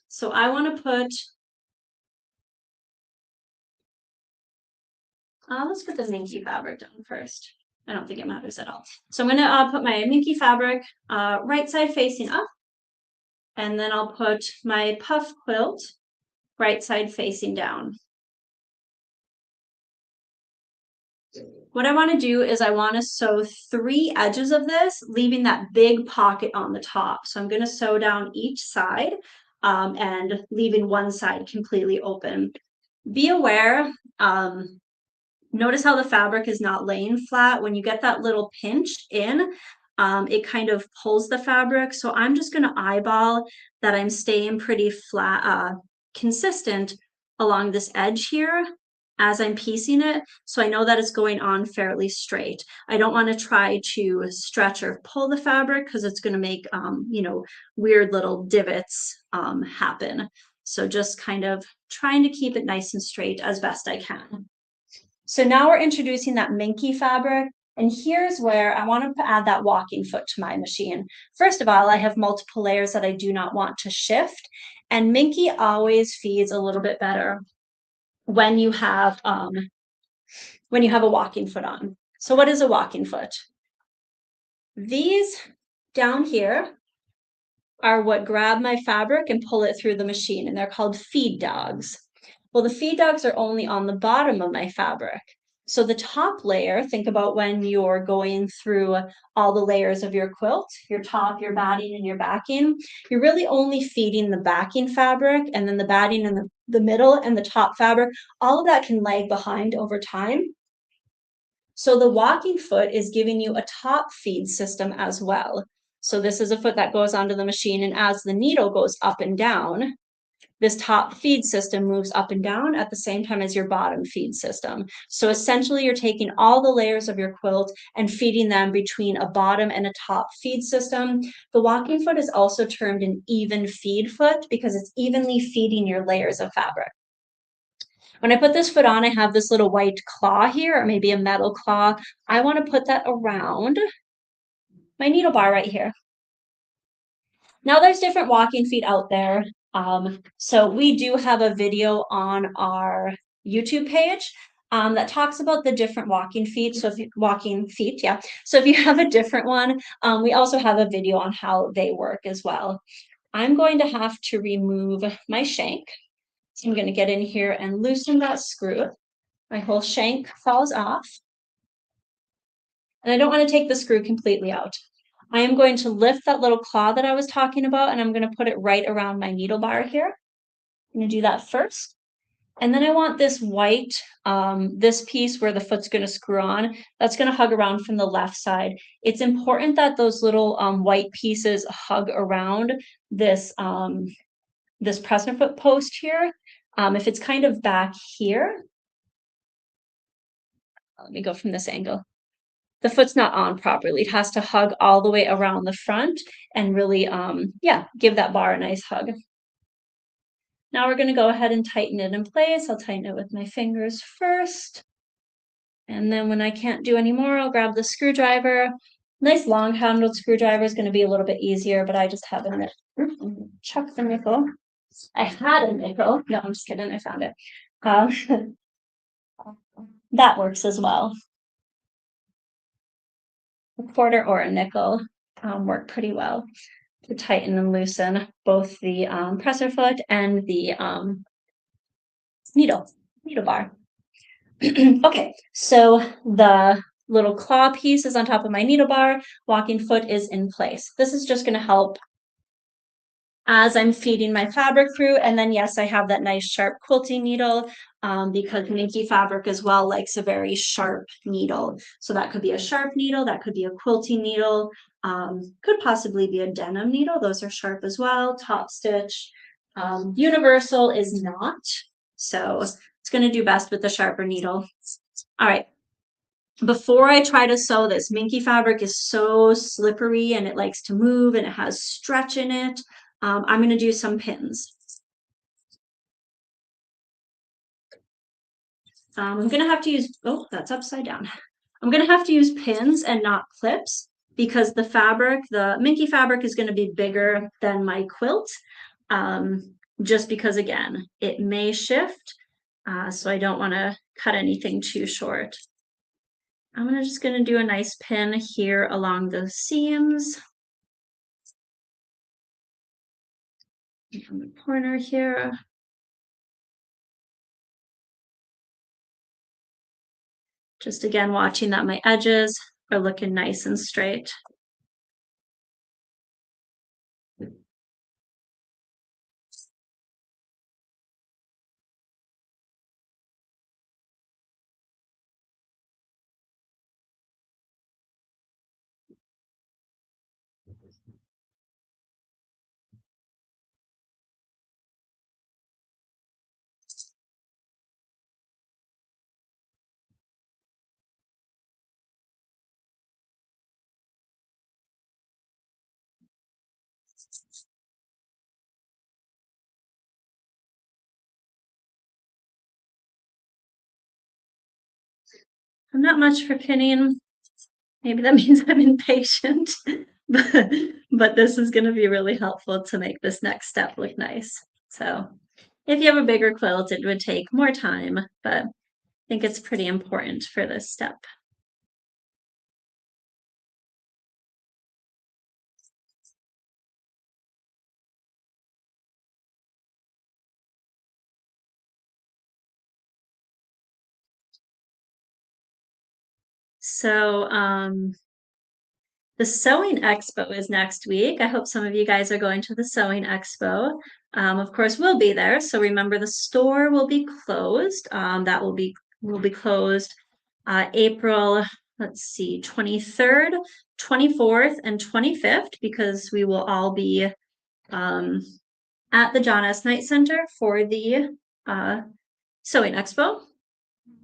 So I want to put, let's put the Minky fabric down first. I don't think it matters at all. So I'm going to put my Minky fabric right side facing up. And then I'll put my Puff Quilt right side facing down. What I want to do is I want to sew 3 edges of this, leaving that big pocket on the top. So I'm going to sew down each side and leaving one side completely open. Be aware, notice how the fabric is not laying flat. When you get that little pinch in, it kind of pulls the fabric. So I'm just going to eyeball that I'm staying pretty flat, consistent along this edge here as I'm piecing it. So I know that it's going on fairly straight. I don't want to try to stretch or pull the fabric because it's going to make, weird little divots happen. So just kind of trying to keep it nice and straight as best I can. So now we're introducing that Minky fabric. And here's where I want to add that walking foot to my machine. First of all, I have multiple layers that I do not want to shift. And Minky always feeds a little bit better when you have a walking foot on. So what is a walking foot? These down here are what grab my fabric and pull it through the machine, and they're called feed dogs. Well, the feed dogs are only on the bottom of my fabric. So the top layer, think about when you're going through all the layers of your quilt, your top, your batting, and your backing, you're really only feeding the backing fabric, and then the batting in the middle and the top fabric, all of that can lag behind over time. So the walking foot is giving you a top feed system as well. So this is a foot that goes onto the machine, and as the needle goes up and down, this top feed system moves up and down at the same time as your bottom feed system. So essentially you're taking all the layers of your quilt and feeding them between a bottom and a top feed system. The walking foot is also termed an even feed foot because it's evenly feeding your layers of fabric. When I put this foot on, I have this little white claw here, or maybe a metal claw. I want to put that around my needle bar right here. Now there's different walking feet out there. So we do have a video on our YouTube page that talks about the different walking feet. So if you walking feet, yeah. So if you have a different one, we also have a video on how they work as well. I'm going to have to remove my shank. So I'm going to get in here and loosen that screw. My whole shank falls off. And I don't want to take the screw completely out. I am going to lift that little claw that I was talking about, and I'm going to put it right around my needle bar here. I'm going to do that first. And then I want this white, this piece where the foot's going to screw on, that's going to hug around from the left side. It's important that those little white pieces hug around this, this presser foot post here. If it's kind of back here, let me go from this angle. The foot's not on properly. It has to hug all the way around the front and really, yeah, give that bar a nice hug. Now we're going to go ahead and tighten it in place. I'll tighten it with my fingers first. And then when I can't do any more, I'll grab the screwdriver. Nice long handled screwdriver is going to be a little bit easier, but I just have a chuck the nickel. I had a nickel. No, I'm just kidding. I found it. That works as well. A quarter or a nickel work pretty well to tighten and loosen both the presser foot and the needle bar. Okay, so the little claw piece is on top of my needle bar. Walking foot is in place. This is just going to help as I'm feeding my fabric through. And then, yes, I have that nice sharp quilting needle because Minky fabric as well likes a very sharp needle. So that could be a sharp needle, that could be a quilting needle, could possibly be a denim needle. Those are sharp as well. Top stitch. Universal is not. So it's going to do best with the sharper needle. All right. Before I try to sew this, Minky fabric is so slippery and it likes to move and it has stretch in it. I'm going to do some pins. I'm going to have to use, oh, that's upside down. I'm going to have to use pins and not clips because the fabric, the Minky fabric is going to be bigger than my quilt. Just because, again, it may shift. So I don't want to cut anything too short. I'm just going to do a nice pin here along the seams. From the corner here. Just again, watching that my edges are looking nice and straight. I'm not much for pinning. Maybe that means I'm impatient, but this is going to be really helpful to make this next step look nice. So if you have a bigger quilt, it would take more time, but I think it's pretty important for this step. So the Sewing Expo is next week. I hope some of you guys are going to the Sewing Expo. Of course, we'll be there. So remember, the store will be closed. That will be closed April. let's see, 23rd, 24th, and 25th, because we will all be at the John S. Knight Center for the Sewing Expo.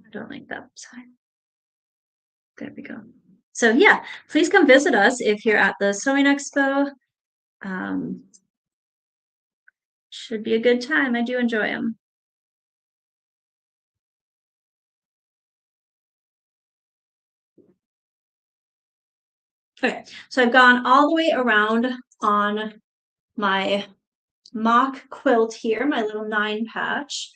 I don't like that side. There we go. So yeah, please come visit us if you're at the Sewing Expo. Should be a good time. I do enjoy them. Okay, so I've gone all the way around on my mock quilt here, my little 9 patch.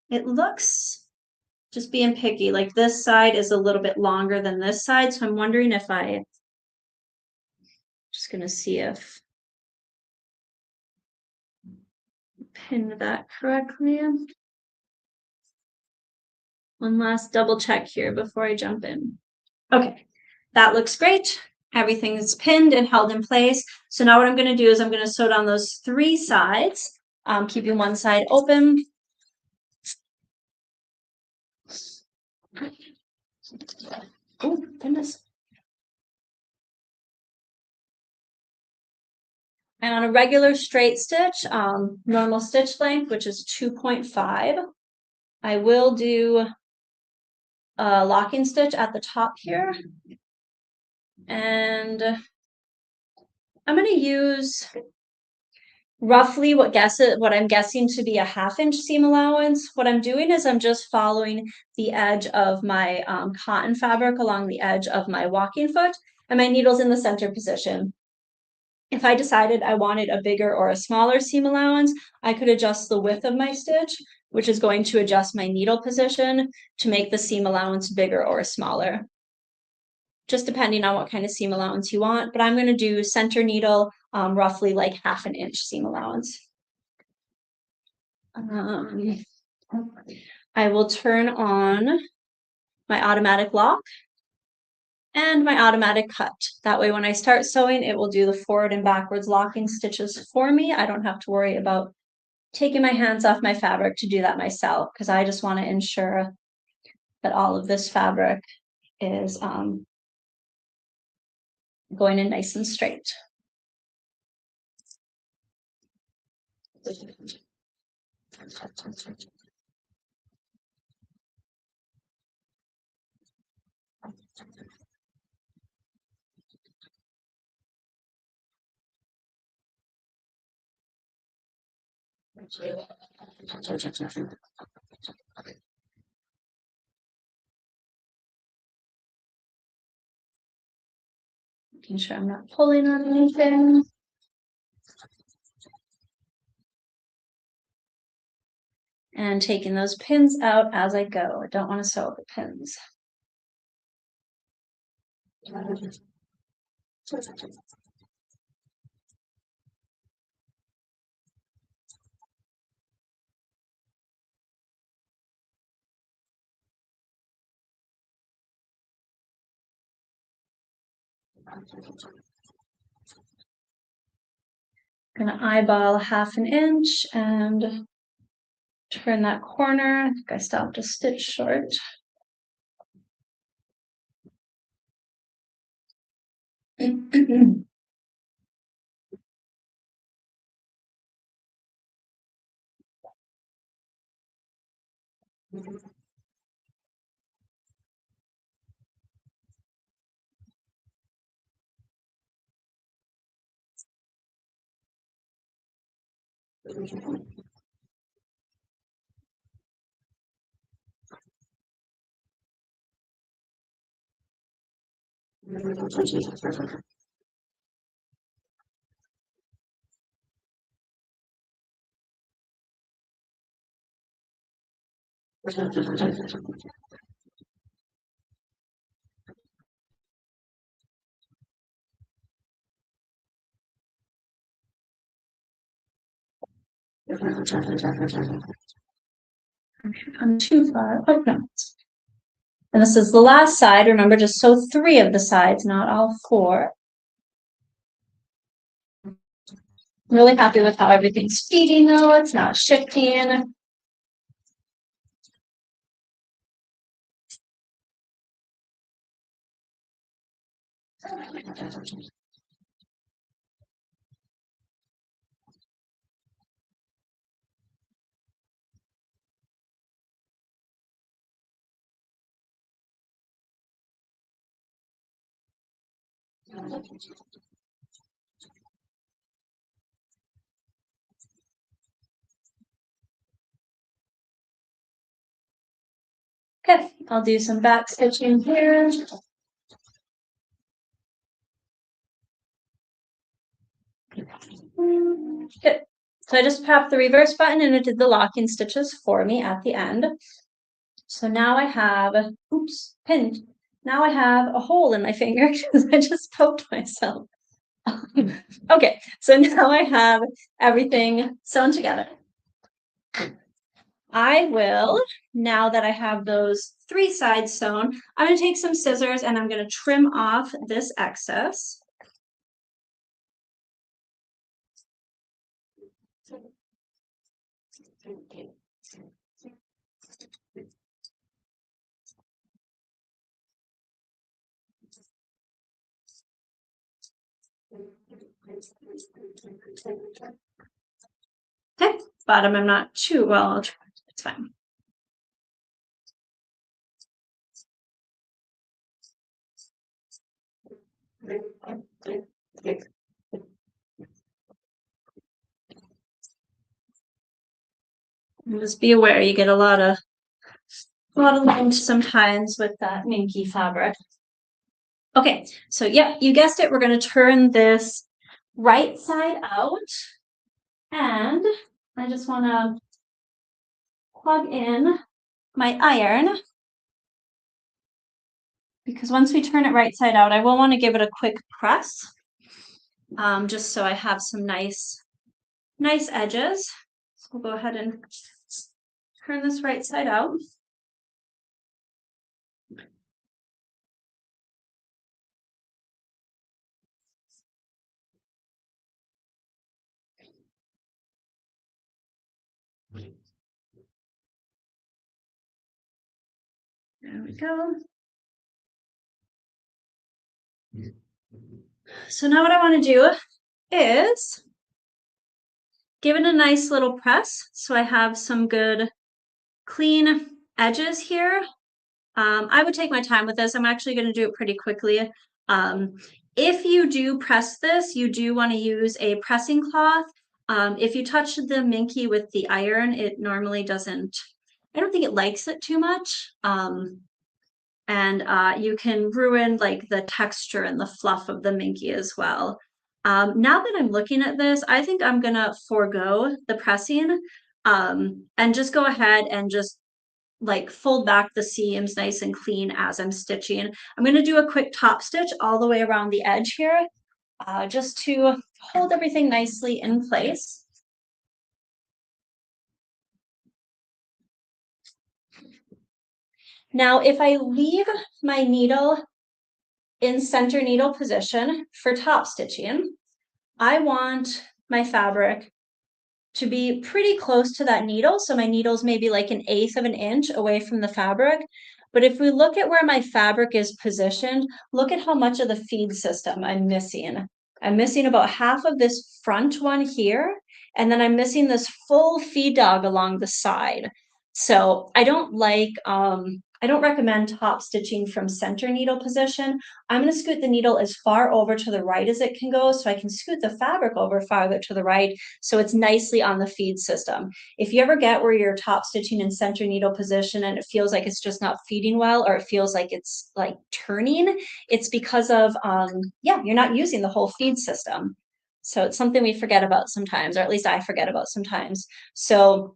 It looks, just being picky, like this side is a little bit longer than this side, so I'm wondering if just gonna see if pin that correctly. One last double check here before I jump in. Okay, that looks great. Everything is pinned and held in place. So now what I'm going to do is I'm going to sew down those 3 sides, keeping one side open. Oh, goodness. And on a regular straight stitch, normal stitch length, which is 2.5, I will do a locking stitch at the top here. And I'm going to use roughly what I'm guessing to be a 1/2 inch seam allowance. What I'm doing is I'm just following the edge of my cotton fabric along the edge of my walking foot, and my needle's in the center position. If I decided I wanted a bigger or a smaller seam allowance, I could adjust the width of my stitch, which is going to adjust my needle position to make the seam allowance bigger or smaller, just depending on what kind of seam allowance you want. But I'm going to do center needle, roughly like 1/2 inch seam allowance. I will turn on my automatic lock and my automatic cut. That way when I start sewing, it will do the forward and backwards locking stitches for me. I don't have to worry about taking my hands off my fabric to do that myself, because I just want to ensure that all of this fabric is going in nice and straight. Making sure I'm not pulling on anything. And taking those pins out as I go. I don't want to sew the pins. Gonna eyeball 1/2 inch and turn that corner. I think I stopped a stitch short. I'm too far. Oh, no. And this is the last side. Remember, just sew 3 of the sides, not all 4. I'm really happy with how everything's feeding though. It's not shifting. Okay, I'll do some back stitching here. Good. So I just tapped the reverse button and it did the locking stitches for me at the end. So now I have, oops, pinned. Now I have a hole in my finger because I just poked myself. Okay, so now I have everything sewn together. I will, now that I have those 3 sides sewn, I'm going to take some scissors and I'm going to trim off this excess. Okay, bottom I'm not too well, it's fine. And just be aware you get a lot of lint sometimes with that Minky fabric. Okay, so yeah, you guessed it, we're going to turn this right side out, and I just want to plug in my iron, because once we turn it right side out, I will want to give it a quick press, just so I have some nice edges. So we'll go ahead and turn this right side out. There we go. So now what I want to do is give it a nice little press so I have some good clean edges here. I would take my time with this. I'm actually going to do it pretty quickly. If you do press this, you do want to use a pressing cloth. If you touch the Minky with the iron, it normally doesn't, I don't think it likes it too much. And you can ruin like the texture and the fluff of the Minky as well. Now that I'm looking at this, I think I'm gonna forego the pressing and just go ahead and just like fold back the seams nice and clean as I'm stitching. I'm gonna do a quick top stitch all the way around the edge here, just to hold everything nicely in place. Now, if I leave my needle in center needle position for top stitching, I want my fabric to be pretty close to that needle. So my needle's maybe like 1/8 of an inch away from the fabric. But if we look at where my fabric is positioned, look at how much of the feed system I'm missing. I'm missing about half of this front one here, and then I'm missing this full feed dog along the side. So I don't recommend top stitching from center needle position. I'm going to scoot the needle as far over to the right as it can go, so I can scoot the fabric over farther to the right, so it's nicely on the feed system. If you ever get where you're top stitching in center needle position and it feels like it's just not feeding well, or it feels like it's like turning, it's because of, yeah, you're not using the whole feed system. So it's something we forget about sometimes, or at least I forget about sometimes. So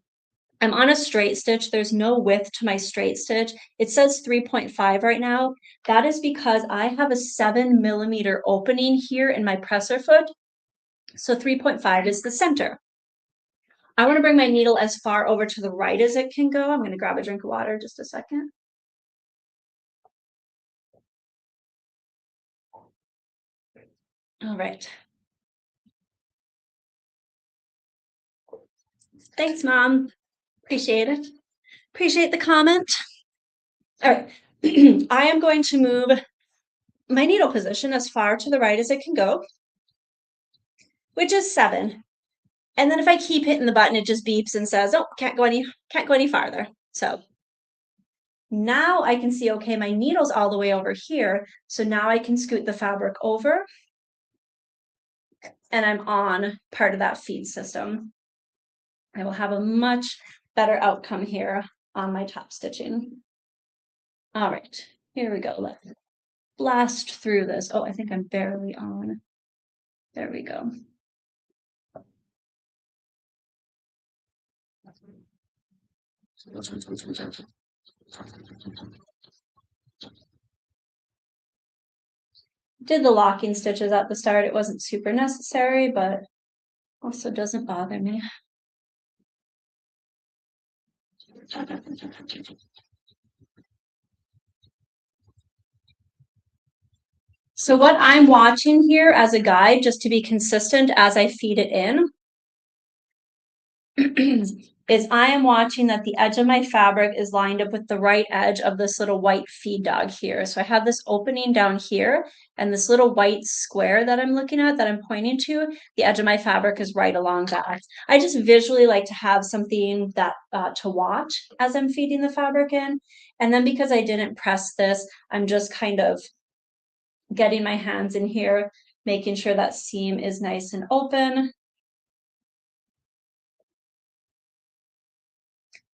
I'm on a straight stitch. There's no width to my straight stitch. It says 3.5 right now. That is because I have a 7mm opening here in my presser foot. So 3.5 is the center. I want to bring my needle as far over to the right as it can go. I'm going to grab a drink of water just a second. All right. Thanks, Mom. Appreciate it. Appreciate the comment. All right. I am going to move my needle position as far to the right as it can go, which is 7. And then if I keep hitting the button, it just beeps and says, oh, can't go any farther. So now I can see, okay, my needle's all the way over here. So now I can scoot the fabric over and I'm on part of that feed system. I will have a much better outcome here on my top stitching. All right, here we go. Let's blast through this. Oh, I think I'm barely on. There we go. Did the locking stitches at the start. It wasn't super necessary, but also doesn't bother me. So what I'm watching here as a guide, just to be consistent as I feed it in, is I am watching that the edge of my fabric is lined up with the right edge of this little white feed dog here. So I have this opening down here and this little white square that I'm looking at, that I'm pointing to, the edge of my fabric is right along that. I just visually like to have something that to watch as I'm feeding the fabric in. And then because I didn't press this, I'm just kind of getting my hands in here, making sure that seam is nice and open.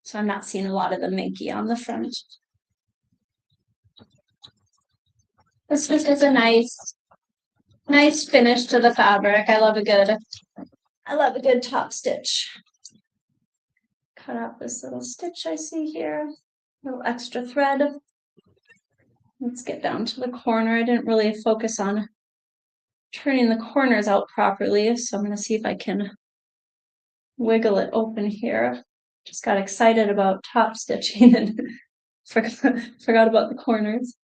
So I'm not seeing a lot of the Minky on the front. This just is a nice finish to the fabric. I love a good top stitch. Cut out this little stitch I see here, a little extra thread. Let's get down to the corner. I didn't really focus on turning the corners out properly, so I'm going to see if I can wiggle it open here. Just got excited about top stitching and forgot about the corners.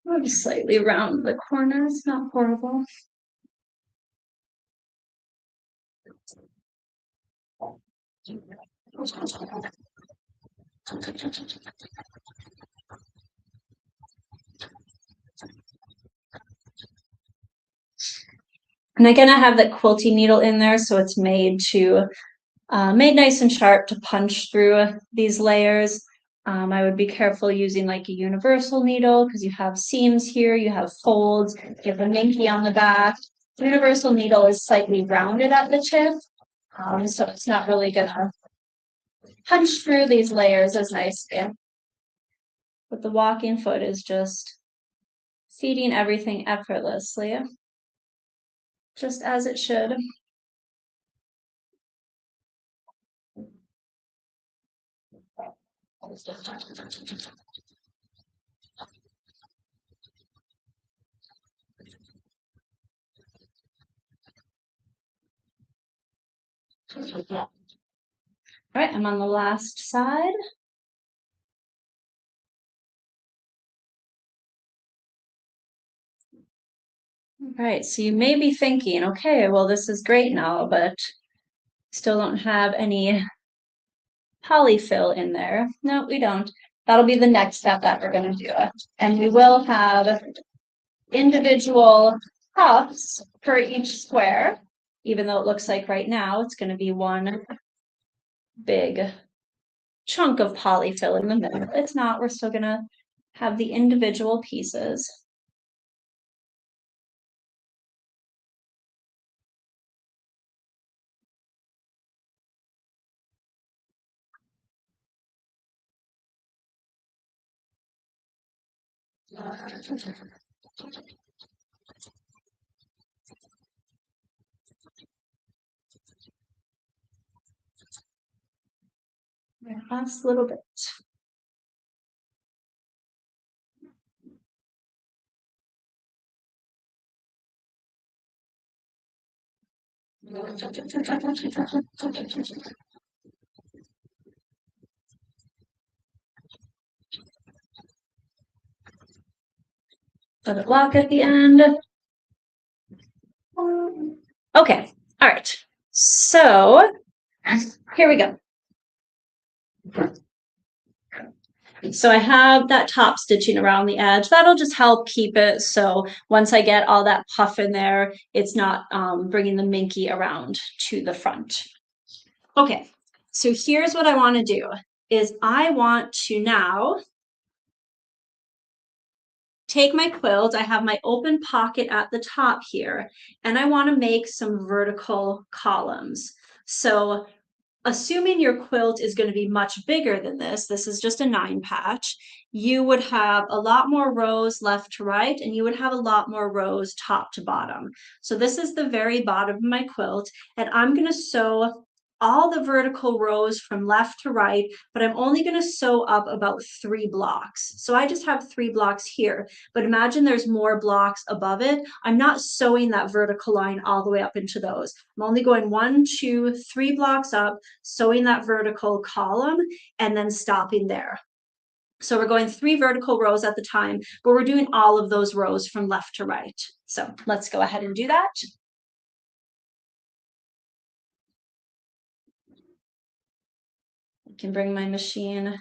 I'll just slightly round the corners, not horrible. And again, I have that quilty needle in there, so it's made nice and sharp to punch through these layers. I would be careful using like a universal needle because you have seams here, you have folds, you have a Minky on the back. The universal needle is slightly rounded at the tip, so it's not really gonna punch through these layers as nicely. But the walking foot is just feeding everything effortlessly, just as it should. All right, I'm on the last side. All right, so you may be thinking, okay, well, this is great now, but still don't have any polyfill in there. No, we don't. That'll be the next step that we're going to do. And we will have individual puffs for each square, even though it looks like right now it's going to be one big chunk of polyfill in the middle. It's not. We're still going to have the individual pieces. Last little bit. Put a block at the end. Okay, all right. So here we go. So I have that top stitching around the edge. That'll just help keep it so once I get all that puff in there, it's not bringing the Minky around to the front. Okay, so here's what I want to do is I want to now take my quilt. I have my open pocket at the top here, and I want to make some vertical columns. So assuming your quilt is going to be much bigger than this is just a 9 patch, you would have a lot more rows left to right, and you would have a lot more rows top to bottom. So this is the very bottom of my quilt, and I'm going to sew all the vertical rows from left to right, but I'm only going to sew up about 3 blocks. So I just have 3 blocks here, but imagine there's more blocks above it. I'm not sewing that vertical line all the way up into those. I'm only going 1, 2, 3 blocks up, sewing that vertical column, and then stopping there. So we're going 3 vertical rows at the time, but we're doing all of those rows from left to right. So let's go ahead and do that. I can bring my machine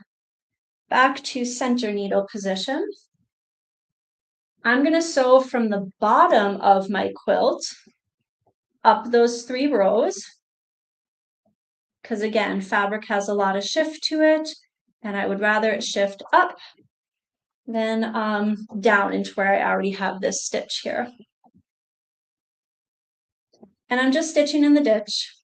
back to center needle position. I'm going to sew from the bottom of my quilt up those 3 rows, because again, fabric has a lot of shift to it, and I would rather it shift up than down into where I already have this stitch here. And I'm just stitching in the ditch.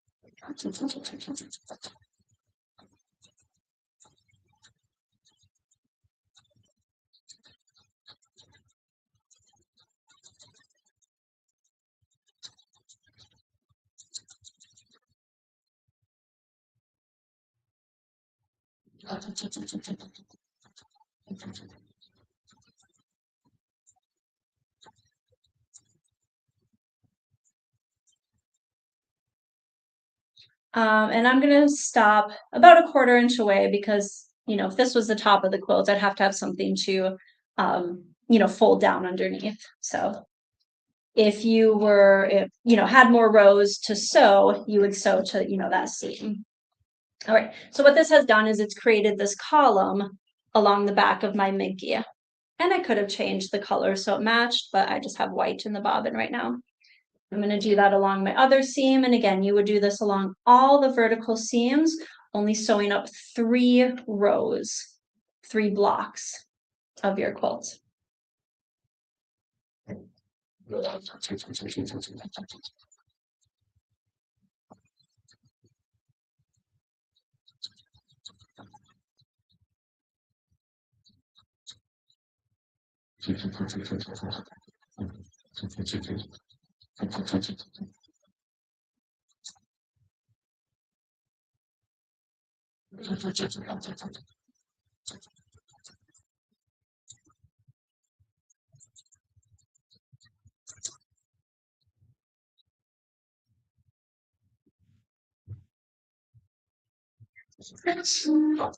And I'm going to stop about a 1/4 inch away because, you know, if this was the top of the quilt, I'd have to have something to, you know, fold down underneath. So if you were, if, you know, had more rows to sew, you would sew to, you know, that seam. All right, so what this has done is it's created this column along the back of my Minky. And I could have changed the color so it matched, but I just have white in the bobbin right now. I'm going to do that along my other seam. And again, you would do this along all the vertical seams, only sewing up 3 rows, 3 blocks of your quilt.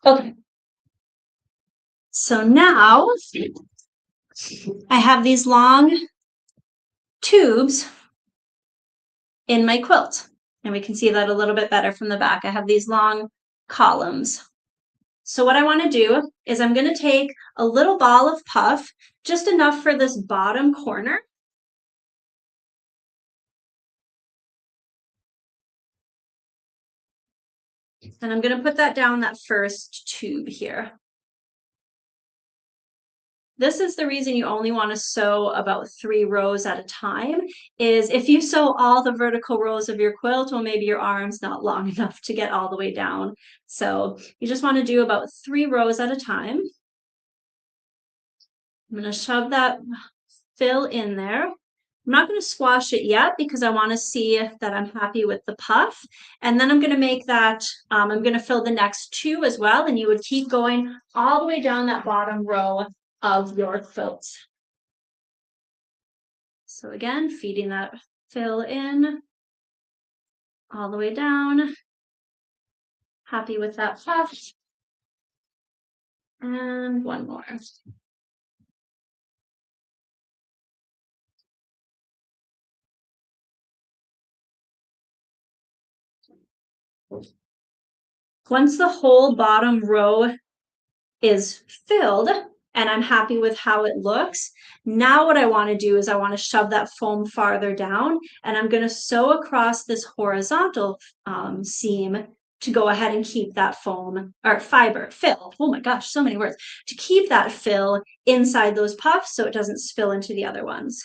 Okay. So now I have these long tubes in my quilt. And we can see that a little bit better from the back. I have these long columns. So what I want to do is I'm going to take a little ball of puff, just enough for this bottom corner. And I'm going to put that down that first tube here. This is the reason you only want to sew about 3 rows at a time, is if you sew all the vertical rows of your quilt, well, maybe your arm's not long enough to get all the way down. So you just want to do about 3 rows at a time. I'm going to shove that fill in there. I'm not going to squash it yet because I want to see that I'm happy with the puff. And then I'm going to make that, I'm going to fill the next 2 as well. And you would keep going all the way down that bottom row of your quilt. So again, feeding that fill in all the way down. Happy with that puff. And 1 more. Once the whole bottom row is filled and I'm happy with how it looks, now what I want to do is I want to shove that foam farther down, and I'm going to sew across this horizontal seam to go ahead and keep that foam or fiber fill. Oh my gosh, so many words. To keep that fill inside those puffs so it doesn't spill into the other ones.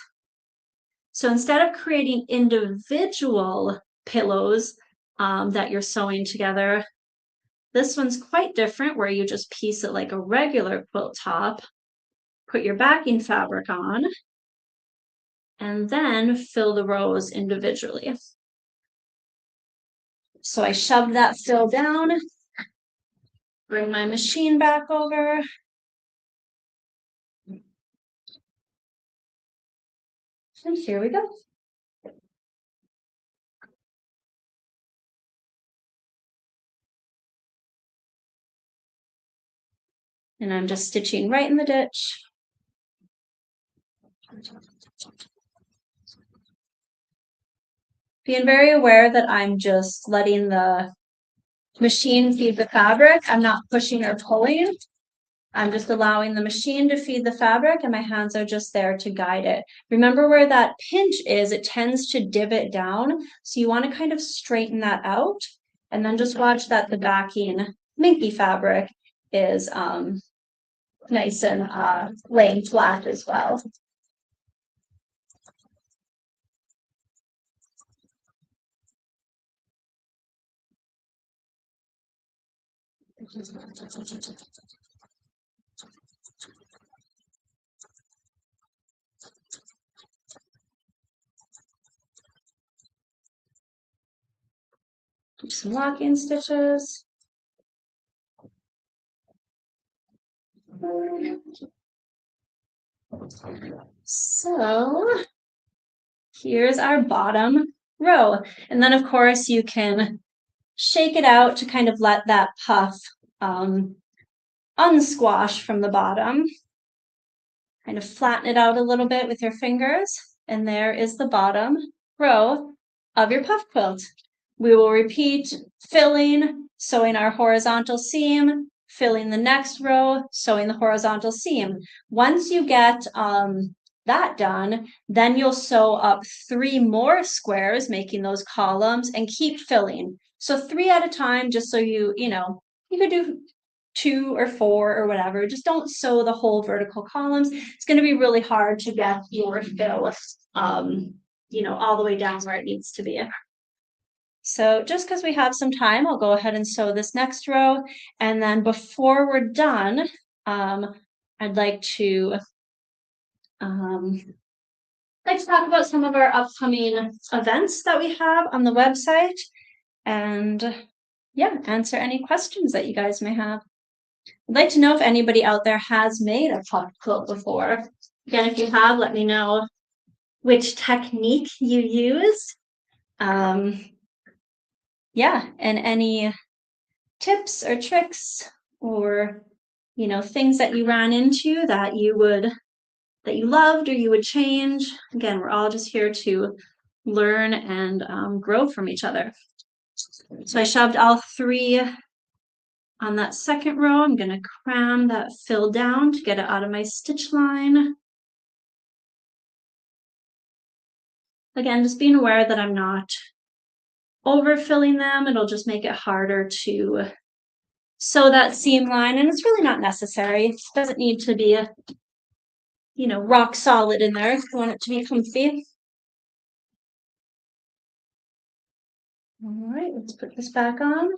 So instead of creating individual pillows that you're sewing together, this one's quite different, where you just piece it like a regular quilt top, put your backing fabric on, and then fill the rows individually. So I shove that fill down, bring my machine back over. And here we go. And I'm just stitching right in the ditch. Being very aware that I'm just letting the machine feed the fabric. I'm not pushing or pulling. I'm just allowing the machine to feed the fabric, and my hands are just there to guide it. Remember where that pinch is, it tends to divot down. So you want to kind of straighten that out, and then just watch that the backing Minky fabric is nice and laying flat as well. Some lock-in stitches. So here's our bottom row. And then of course you can shake it out to kind of let that puff unsquash from the bottom. Kind of flatten it out a little bit with your fingers. And there is the bottom row of your puff quilt. We will repeat filling, sewing our horizontal seam, filling the next row, sewing the horizontal seam. Once you get that done, then you'll sew up 3 more squares, making those columns, and keep filling. So 3 at a time, just so you could do 2 or 4 or whatever. Just don't sew the whole vertical columns. It's going to be really hard to get your fill, all the way down where it needs to be. So just because we have some time, I'll go ahead and sew this next row. And then before we're done, I'd like to talk about some of our upcoming events that we have on the website, and answer any questions that you guys may have. I'd like to know if anybody out there has made a puff quilt before. Again, if you have, let me know which technique you used. And any tips or tricks or things that you ran into that you loved or you would change. Again, we're all just here to learn and grow from each other. So I shoved all 3 on that second row. I'm going to cram that fill down to get it out of my stitch line. Again, just being aware that I'm not overfilling them. It'll just make it harder to sew that seam line, and it's really not necessary. It doesn't need to be rock solid in there if you want it to be comfy. All right, let's put this back on.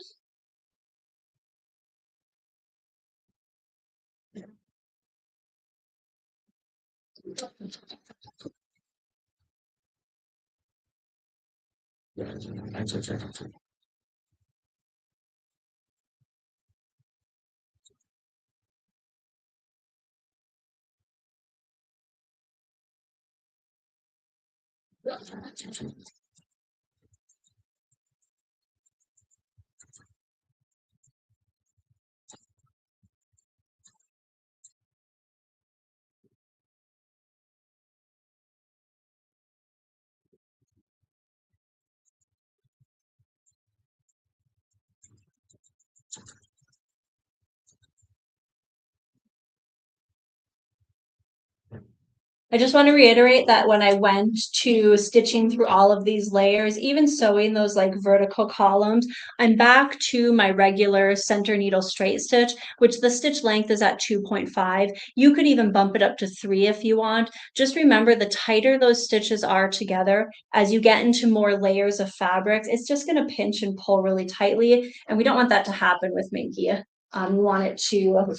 I just want to reiterate that when I went to stitching through all of these layers, even sewing those like vertical columns, I'm back to my regular center needle straight stitch, which the stitch length is at 2.5. You could even bump it up to 3 if you want. Just remember, the tighter those stitches are together, as you get into more layers of fabrics, it's just going to pinch and pull really tightly. And we don't want that to happen with Minky. We want it to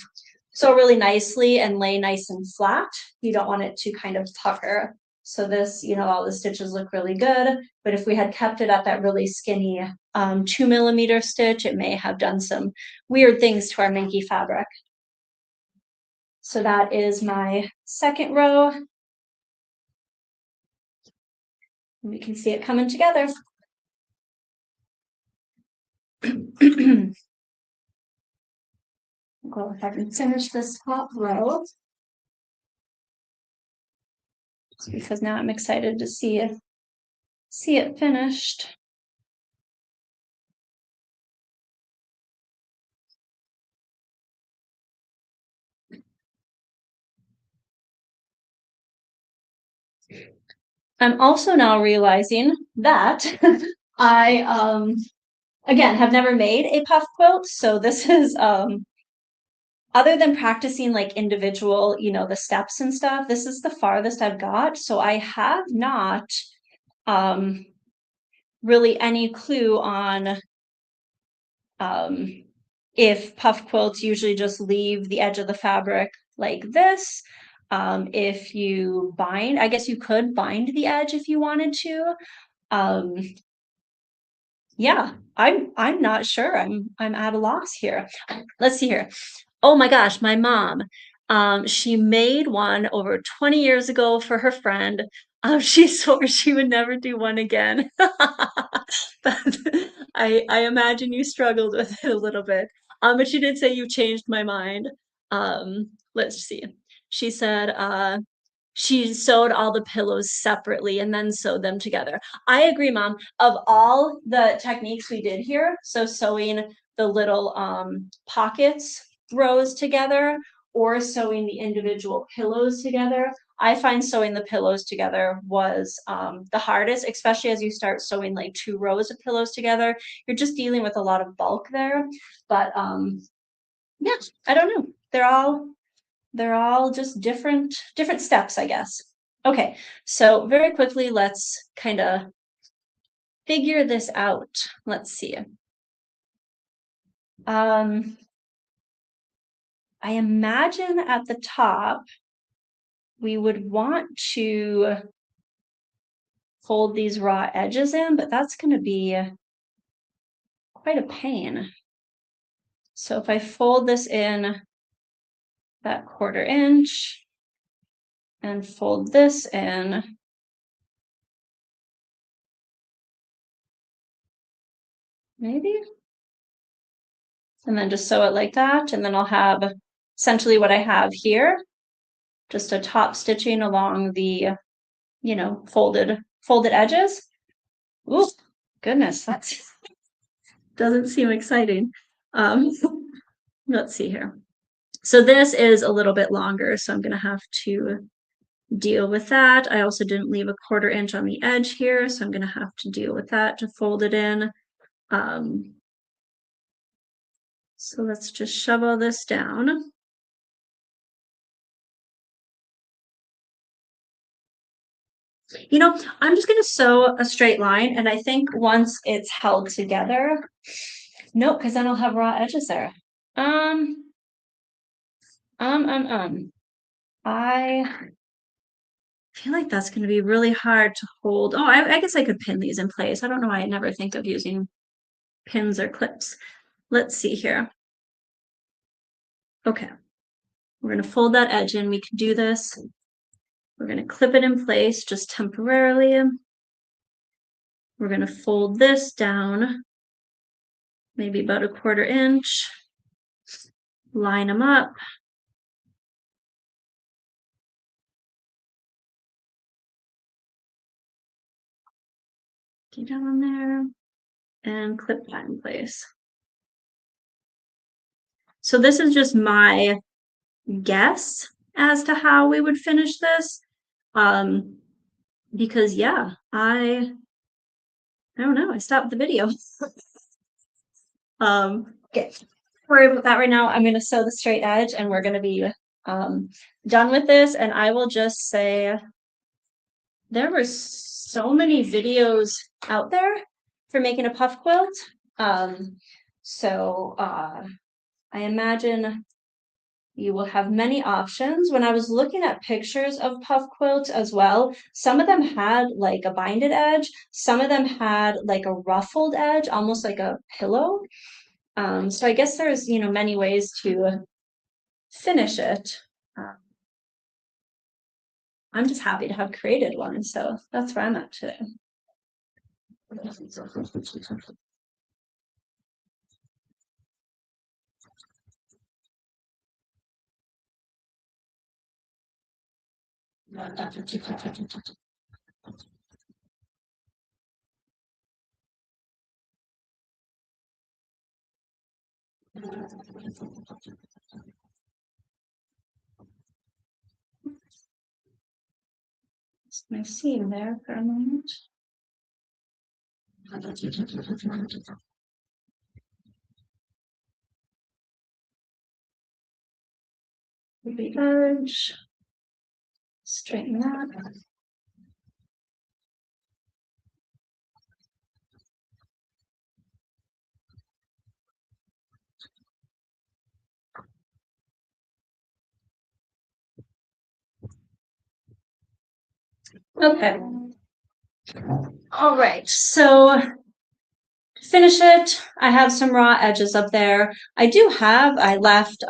sew really nicely and lay nice and flat. You don't want it to kind of pucker. So this, all the stitches look really good, but if we had kept it at that really skinny 2mm stitch, it may have done some weird things to our Minky fabric. So that is my second row. We can see it coming together. Go if I can finish this top row. Because now I'm excited to see it finished. I'm also now realizing that I again have never made a puff quilt, so this is other than practicing like individual, the steps and stuff, this is the farthest I've got. So I have not really any clue on if puff quilts usually just leave the edge of the fabric like this. If you bind, I guess you could bind the edge if you wanted to. Yeah, I'm not sure. I'm at a loss here. Let's see here. Oh my gosh, my mom. She made one over 20 years ago for her friend. She swore she would never do one again. But I imagine you struggled with it a little bit. But she did say you changed my mind. Let's see. She said, she sewed all the pillows separately and then sewed them together. I agree, Mom. Of all the techniques we did here, so sewing the little pockets rows together or sewing the individual pillows together, I find sewing the pillows together was the hardest, especially as you start sewing like 2 rows of pillows together. You're just dealing with a lot of bulk there. But yeah, I don't know. They're all just different steps, I guess. Okay, so very quickly, let's kind of figure this out. Let's see. I imagine at the top, we would want to fold these raw edges in, but that's going to be quite a pain. So if I fold this in that 1/4 inch and fold this in, maybe, and then just sew it like that, and then I'll have essentially what I have here, just a top stitching along the, folded edges. Ooh, goodness, that doesn't seem exciting. Let's see here. So this is a little bit longer, so I'm gonna have to deal with that. I also didn't leave a 1/4 inch on the edge here, so I'm gonna have to deal with that to fold it in. So let's just shove all this down. I'm just going to sew a straight line, and I think once it's held together, nope, because then I'll have raw edges there. I feel like that's going to be really hard to hold. Oh, I guess I could pin these in place. I don't know why I never think of using pins or clips. Let's see here. Okay, we're going to fold that edge in. We can do this. We're going to clip it in place just temporarily. We're going to fold this down, maybe about a 1/4 inch. Line them up. Get down there and clip that in place. So this is just my guess as to how we would finish this. Because yeah, I don't know, I stopped the video. Okay, worry about that right now. I'm gonna sew the straight edge and we're gonna be done with this. And I will just say there were so many videos out there for making a puff quilt. I imagine you will have many options. When I was looking at pictures of puff quilts as well, some of them had like a binded edge, some of them had like a ruffled edge, almost like a pillow. So I guess there's, many ways to finish it. I'm just happy to have created one, so that's where I'm at today. My seam there for a moment. The edge, straighten that. Okay. All right, so to finish it, I have some raw edges up there. I left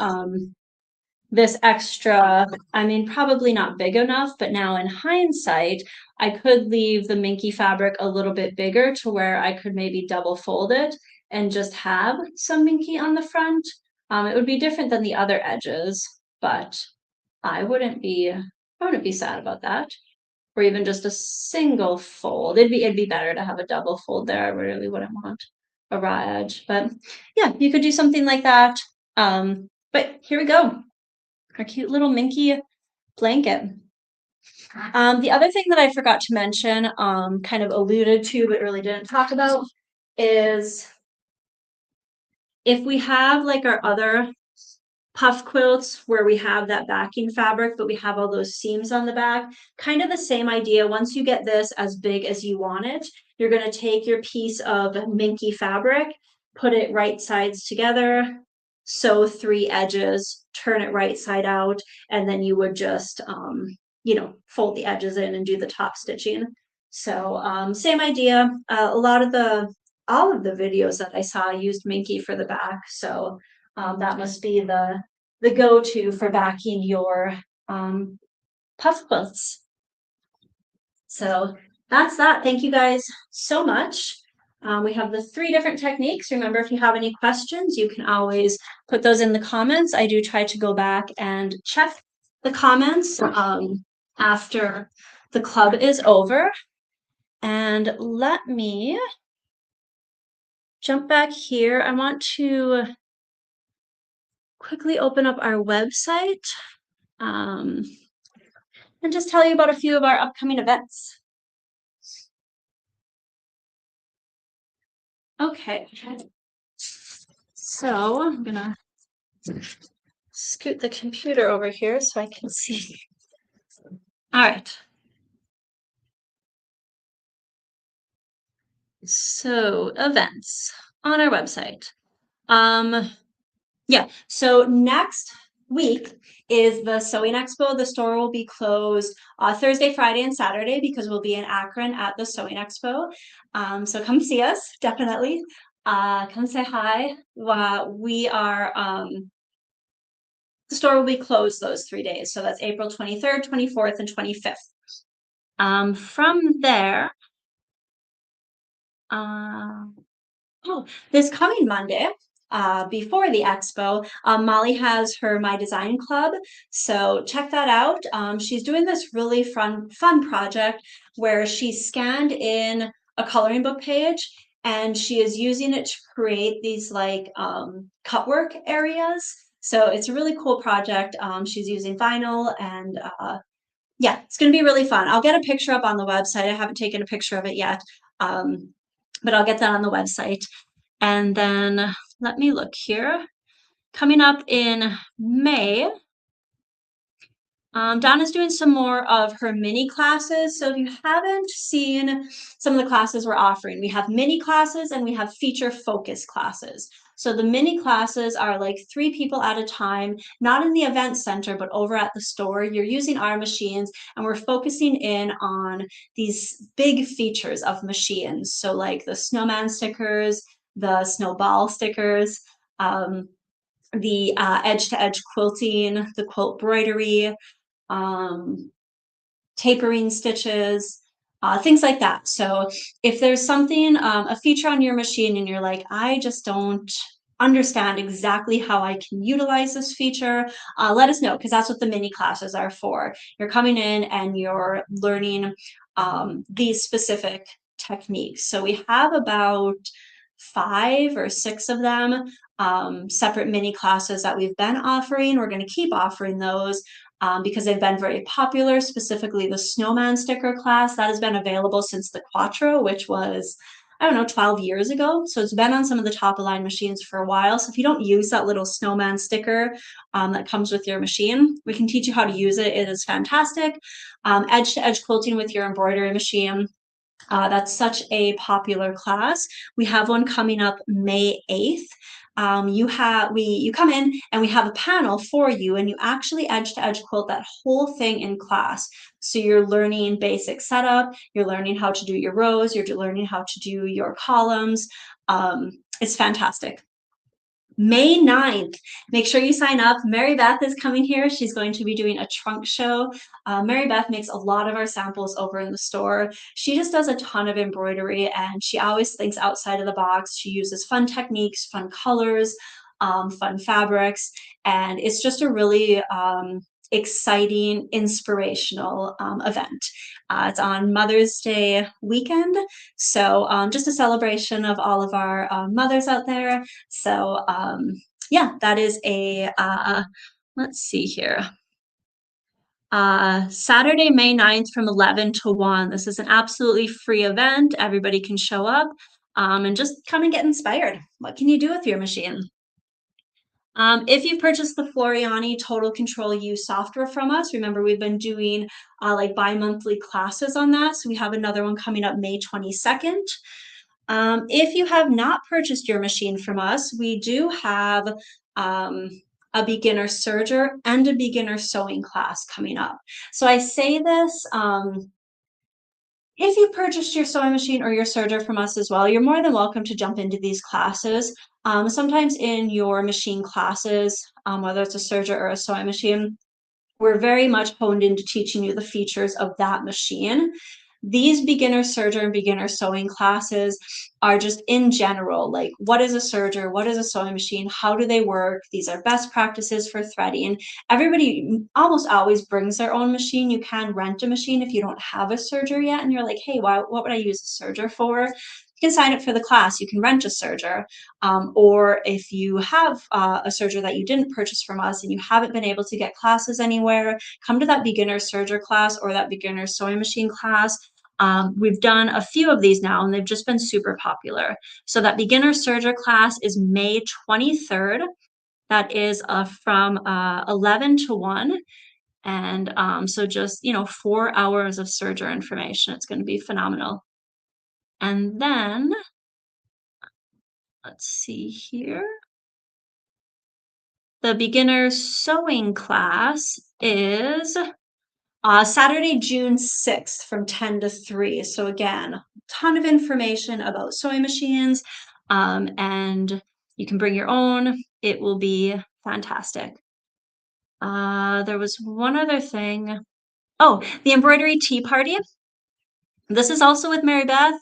this extra, I mean, probably not big enough, but now in hindsight, I could leave the Minky fabric a little bit bigger to where I could maybe double fold it and just have some Minky on the front. It would be different than the other edges, but I wouldn't be sad about that. Or even just a single fold. It'd be better to have a double fold there. I really wouldn't want a raw edge. But yeah, you could do something like that. But here we go. Our cute little Minky blanket. The other thing that I forgot to mention, kind of alluded to, but really didn't talk about, is if we have like our other puff quilts where we have that backing fabric, but we have all those seams on the back, kind of the same idea. Once you get this as big as you want it, you're going to take your piece of Minky fabric, put it right sides together, sew 3 edges, turn it right side out, and then you would just, fold the edges in and do the top stitching. So same idea. All of the videos that I saw used Minky for the back. So that must be the go-to for backing your puff quilts. So that's that. Thank you guys so much. We have the 3 different techniques. Remember, if you have any questions, you can always put those in the comments. I do try to go back and check the comments after the club is over. And let me jump back here. I want to quickly open up our website and just tell you about a few of our upcoming events. Okay, so I'm gonna scoot the computer over here so I can see. All right. So events on our website. Yeah, so next week is the Sewing Expo. The store will be closed Thursday, Friday, and Saturday because we'll be in Akron at the Sewing Expo. So come see us, definitely. Come say hi. We are the store will be closed those 3 days. So that's April 23rd, 24th, and 25th. From there, this coming Monday, before the expo, Molly has her My Design Club. So check that out. She's doing this really fun project where she scanned in a coloring book page and she is using it to create these like cut work areas. So it's a really cool project. She's using vinyl and Yeah, it's going to be really fun. I'll get a picture up on the website. I haven't taken a picture of it yet, but I'll get that on the website. And then let me look here. Coming up in May, Donna's doing some more of her mini classes. So if you haven't seen some of the classes we're offering, we have mini classes and we have feature focus classes. So the mini classes are like 3 people at a time, not in the event center, but over at the store. You're using our machines and we're focusing in on these big features of machines. So like the snowman stickers, the snowball stickers, the edge-to-edge quilting, the quilt broidery, um, tapering stitches, things like that. So if there's something, a feature on your machine and you're like, I just don't understand exactly how I can utilize this feature, let us know because that's what the mini classes are for. You're coming in and you're learning these specific techniques. So we have about 5 or 6 of them, separate mini classes that we've been offering. We're going to keep offering those because they've been very popular, specifically the snowman sticker class that has been available since the Quattro, which was, I don't know, 12 years ago. So it's been on some of the top of line machines for a while. So if you don't use that little snowman sticker that comes with your machine, we can teach you how to use it. It is fantastic. Edge to edge quilting with your embroidery machine. That's such a popular class. We have one coming up May 8th. You come in and we have a panel for you and you actually edge to edge quilt that whole thing in class. So you're learning basic setup, you're learning how to do your rows, you're learning how to do your columns. It's fantastic. May 9th. Make sure you sign up. Mary Beth is coming here. She's going to be doing a trunk show. Mary Beth makes a lot of our samples over in the store. She just does a ton of embroidery and she always thinks outside of the box. She uses fun techniques, fun colors, fun fabrics, and it's just a really exciting, inspirational event. It's on Mother's Day weekend, so just a celebration of all of our mothers out there. So yeah, that is a, let's see here. Saturday, May 9th from 11 to 1. This is an absolutely free event. Everybody can show up and just come and get inspired. What can you do with your machine? If you've purchased the Floriani Total Control U software from us, remember we've been doing like bi-monthly classes on that. So we have another one coming up May 22nd. If you have not purchased your machine from us, we do have a beginner serger and a beginner sewing class coming up. So I say this, if you purchased your sewing machine or your serger from us as well, you're more than welcome to jump into these classes. Sometimes in your machine classes, whether it's a serger or a sewing machine, we're very much honed into teaching you the features of that machine. These beginner serger and beginner sewing classes are just in general, like what is a serger, what is a sewing machine, how do they work? These are best practices for threading. Everybody almost always brings their own machine. You can rent a machine if you don't have a serger yet and you're like, hey, what would I use a serger for? You can sign up for the class. You can rent a serger. Or if you have a serger that you didn't purchase from us and you haven't been able to get classes anywhere, come to that beginner serger class or that beginner sewing machine class. We've done a few of these now and they've just been super popular. So that beginner serger class is May 23rd. That is from 11 to 1. And so just, 4 hours of serger information. It's going to be phenomenal. And then, let's see here. The beginner sewing class is Saturday, June 6th from 10 to 3. So again, a ton of information about sewing machines, and you can bring your own. It will be fantastic. There was one other thing. Oh, the embroidery tea party. This is also with Mary Beth.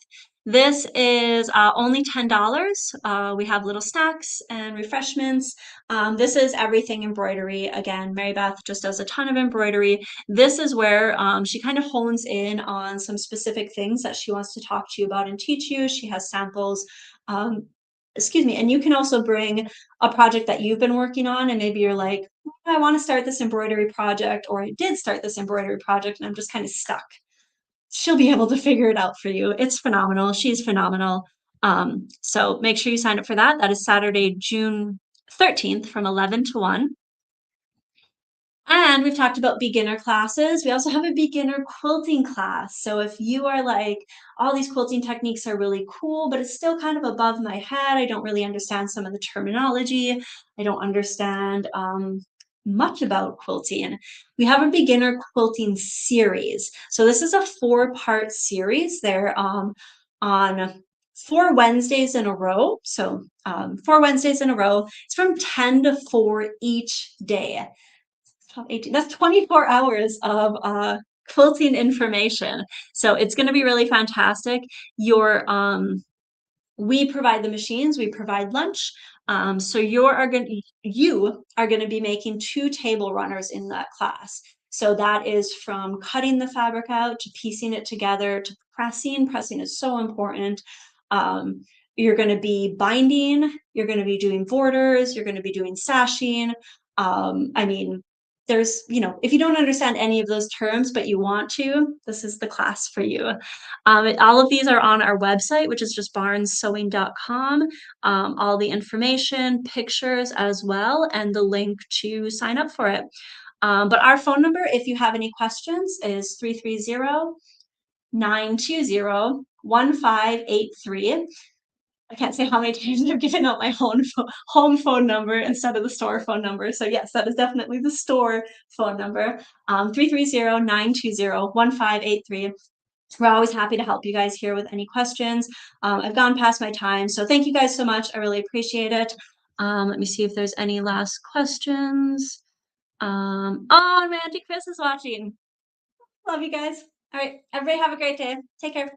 This is only $10. We have little snacks and refreshments. This is everything embroidery. Again, Mary Beth just does a ton of embroidery. This is where she kind of hones in on some specific things that she wants to talk to you about and teach you. She has samples excuse me, and you can also bring a project that you've been working on, and maybe you're like, I want to start this embroidery project, or I did start this embroidery project and I'm just kind of stuck. She'll be able to figure it out for you. It's phenomenal. She's phenomenal. So make sure you sign up for that. That is Saturday, June 13th from 11 to 1. And we've talked about beginner classes. We also have a beginner quilting class. So if you are like, all these quilting techniques are really cool, but it's still kind of above my head. I don't really understand some of the terminology. I don't understand much about quilting. We have a beginner quilting series. So this is a 4-part series. They're on 4 Wednesdays in a row. So 4 Wednesdays in a row. It's from 10 to 4 each day. 18, that's 24 hours of quilting information. So it's going to be really fantastic. We provide the machines, we provide lunch. So you are going to be making 2 table runners in that class. So that is from cutting the fabric out to piecing it together to pressing. Pressing is so important. You're going to be binding, you're going to be doing borders, you're going to be doing sashing. I mean, there's, if you don't understand any of those terms, but you want to, this is the class for you. All of these are on our website, which is just barnessewing.com. All the information, pictures as well, and the link to sign up for it. But our phone number, if you have any questions, is 330-920-1583. I can't say how many times I've given out my home phone number instead of the store phone number. So yes, that is definitely the store phone number, 330-920-1583. We're always happy to help you guys here with any questions. I've gone past my time, so thank you guys so much. I really appreciate it. Let me see if there's any last questions. Oh, Mandy Chris is watching. Love you guys. All right, everybody have a great day. Take care.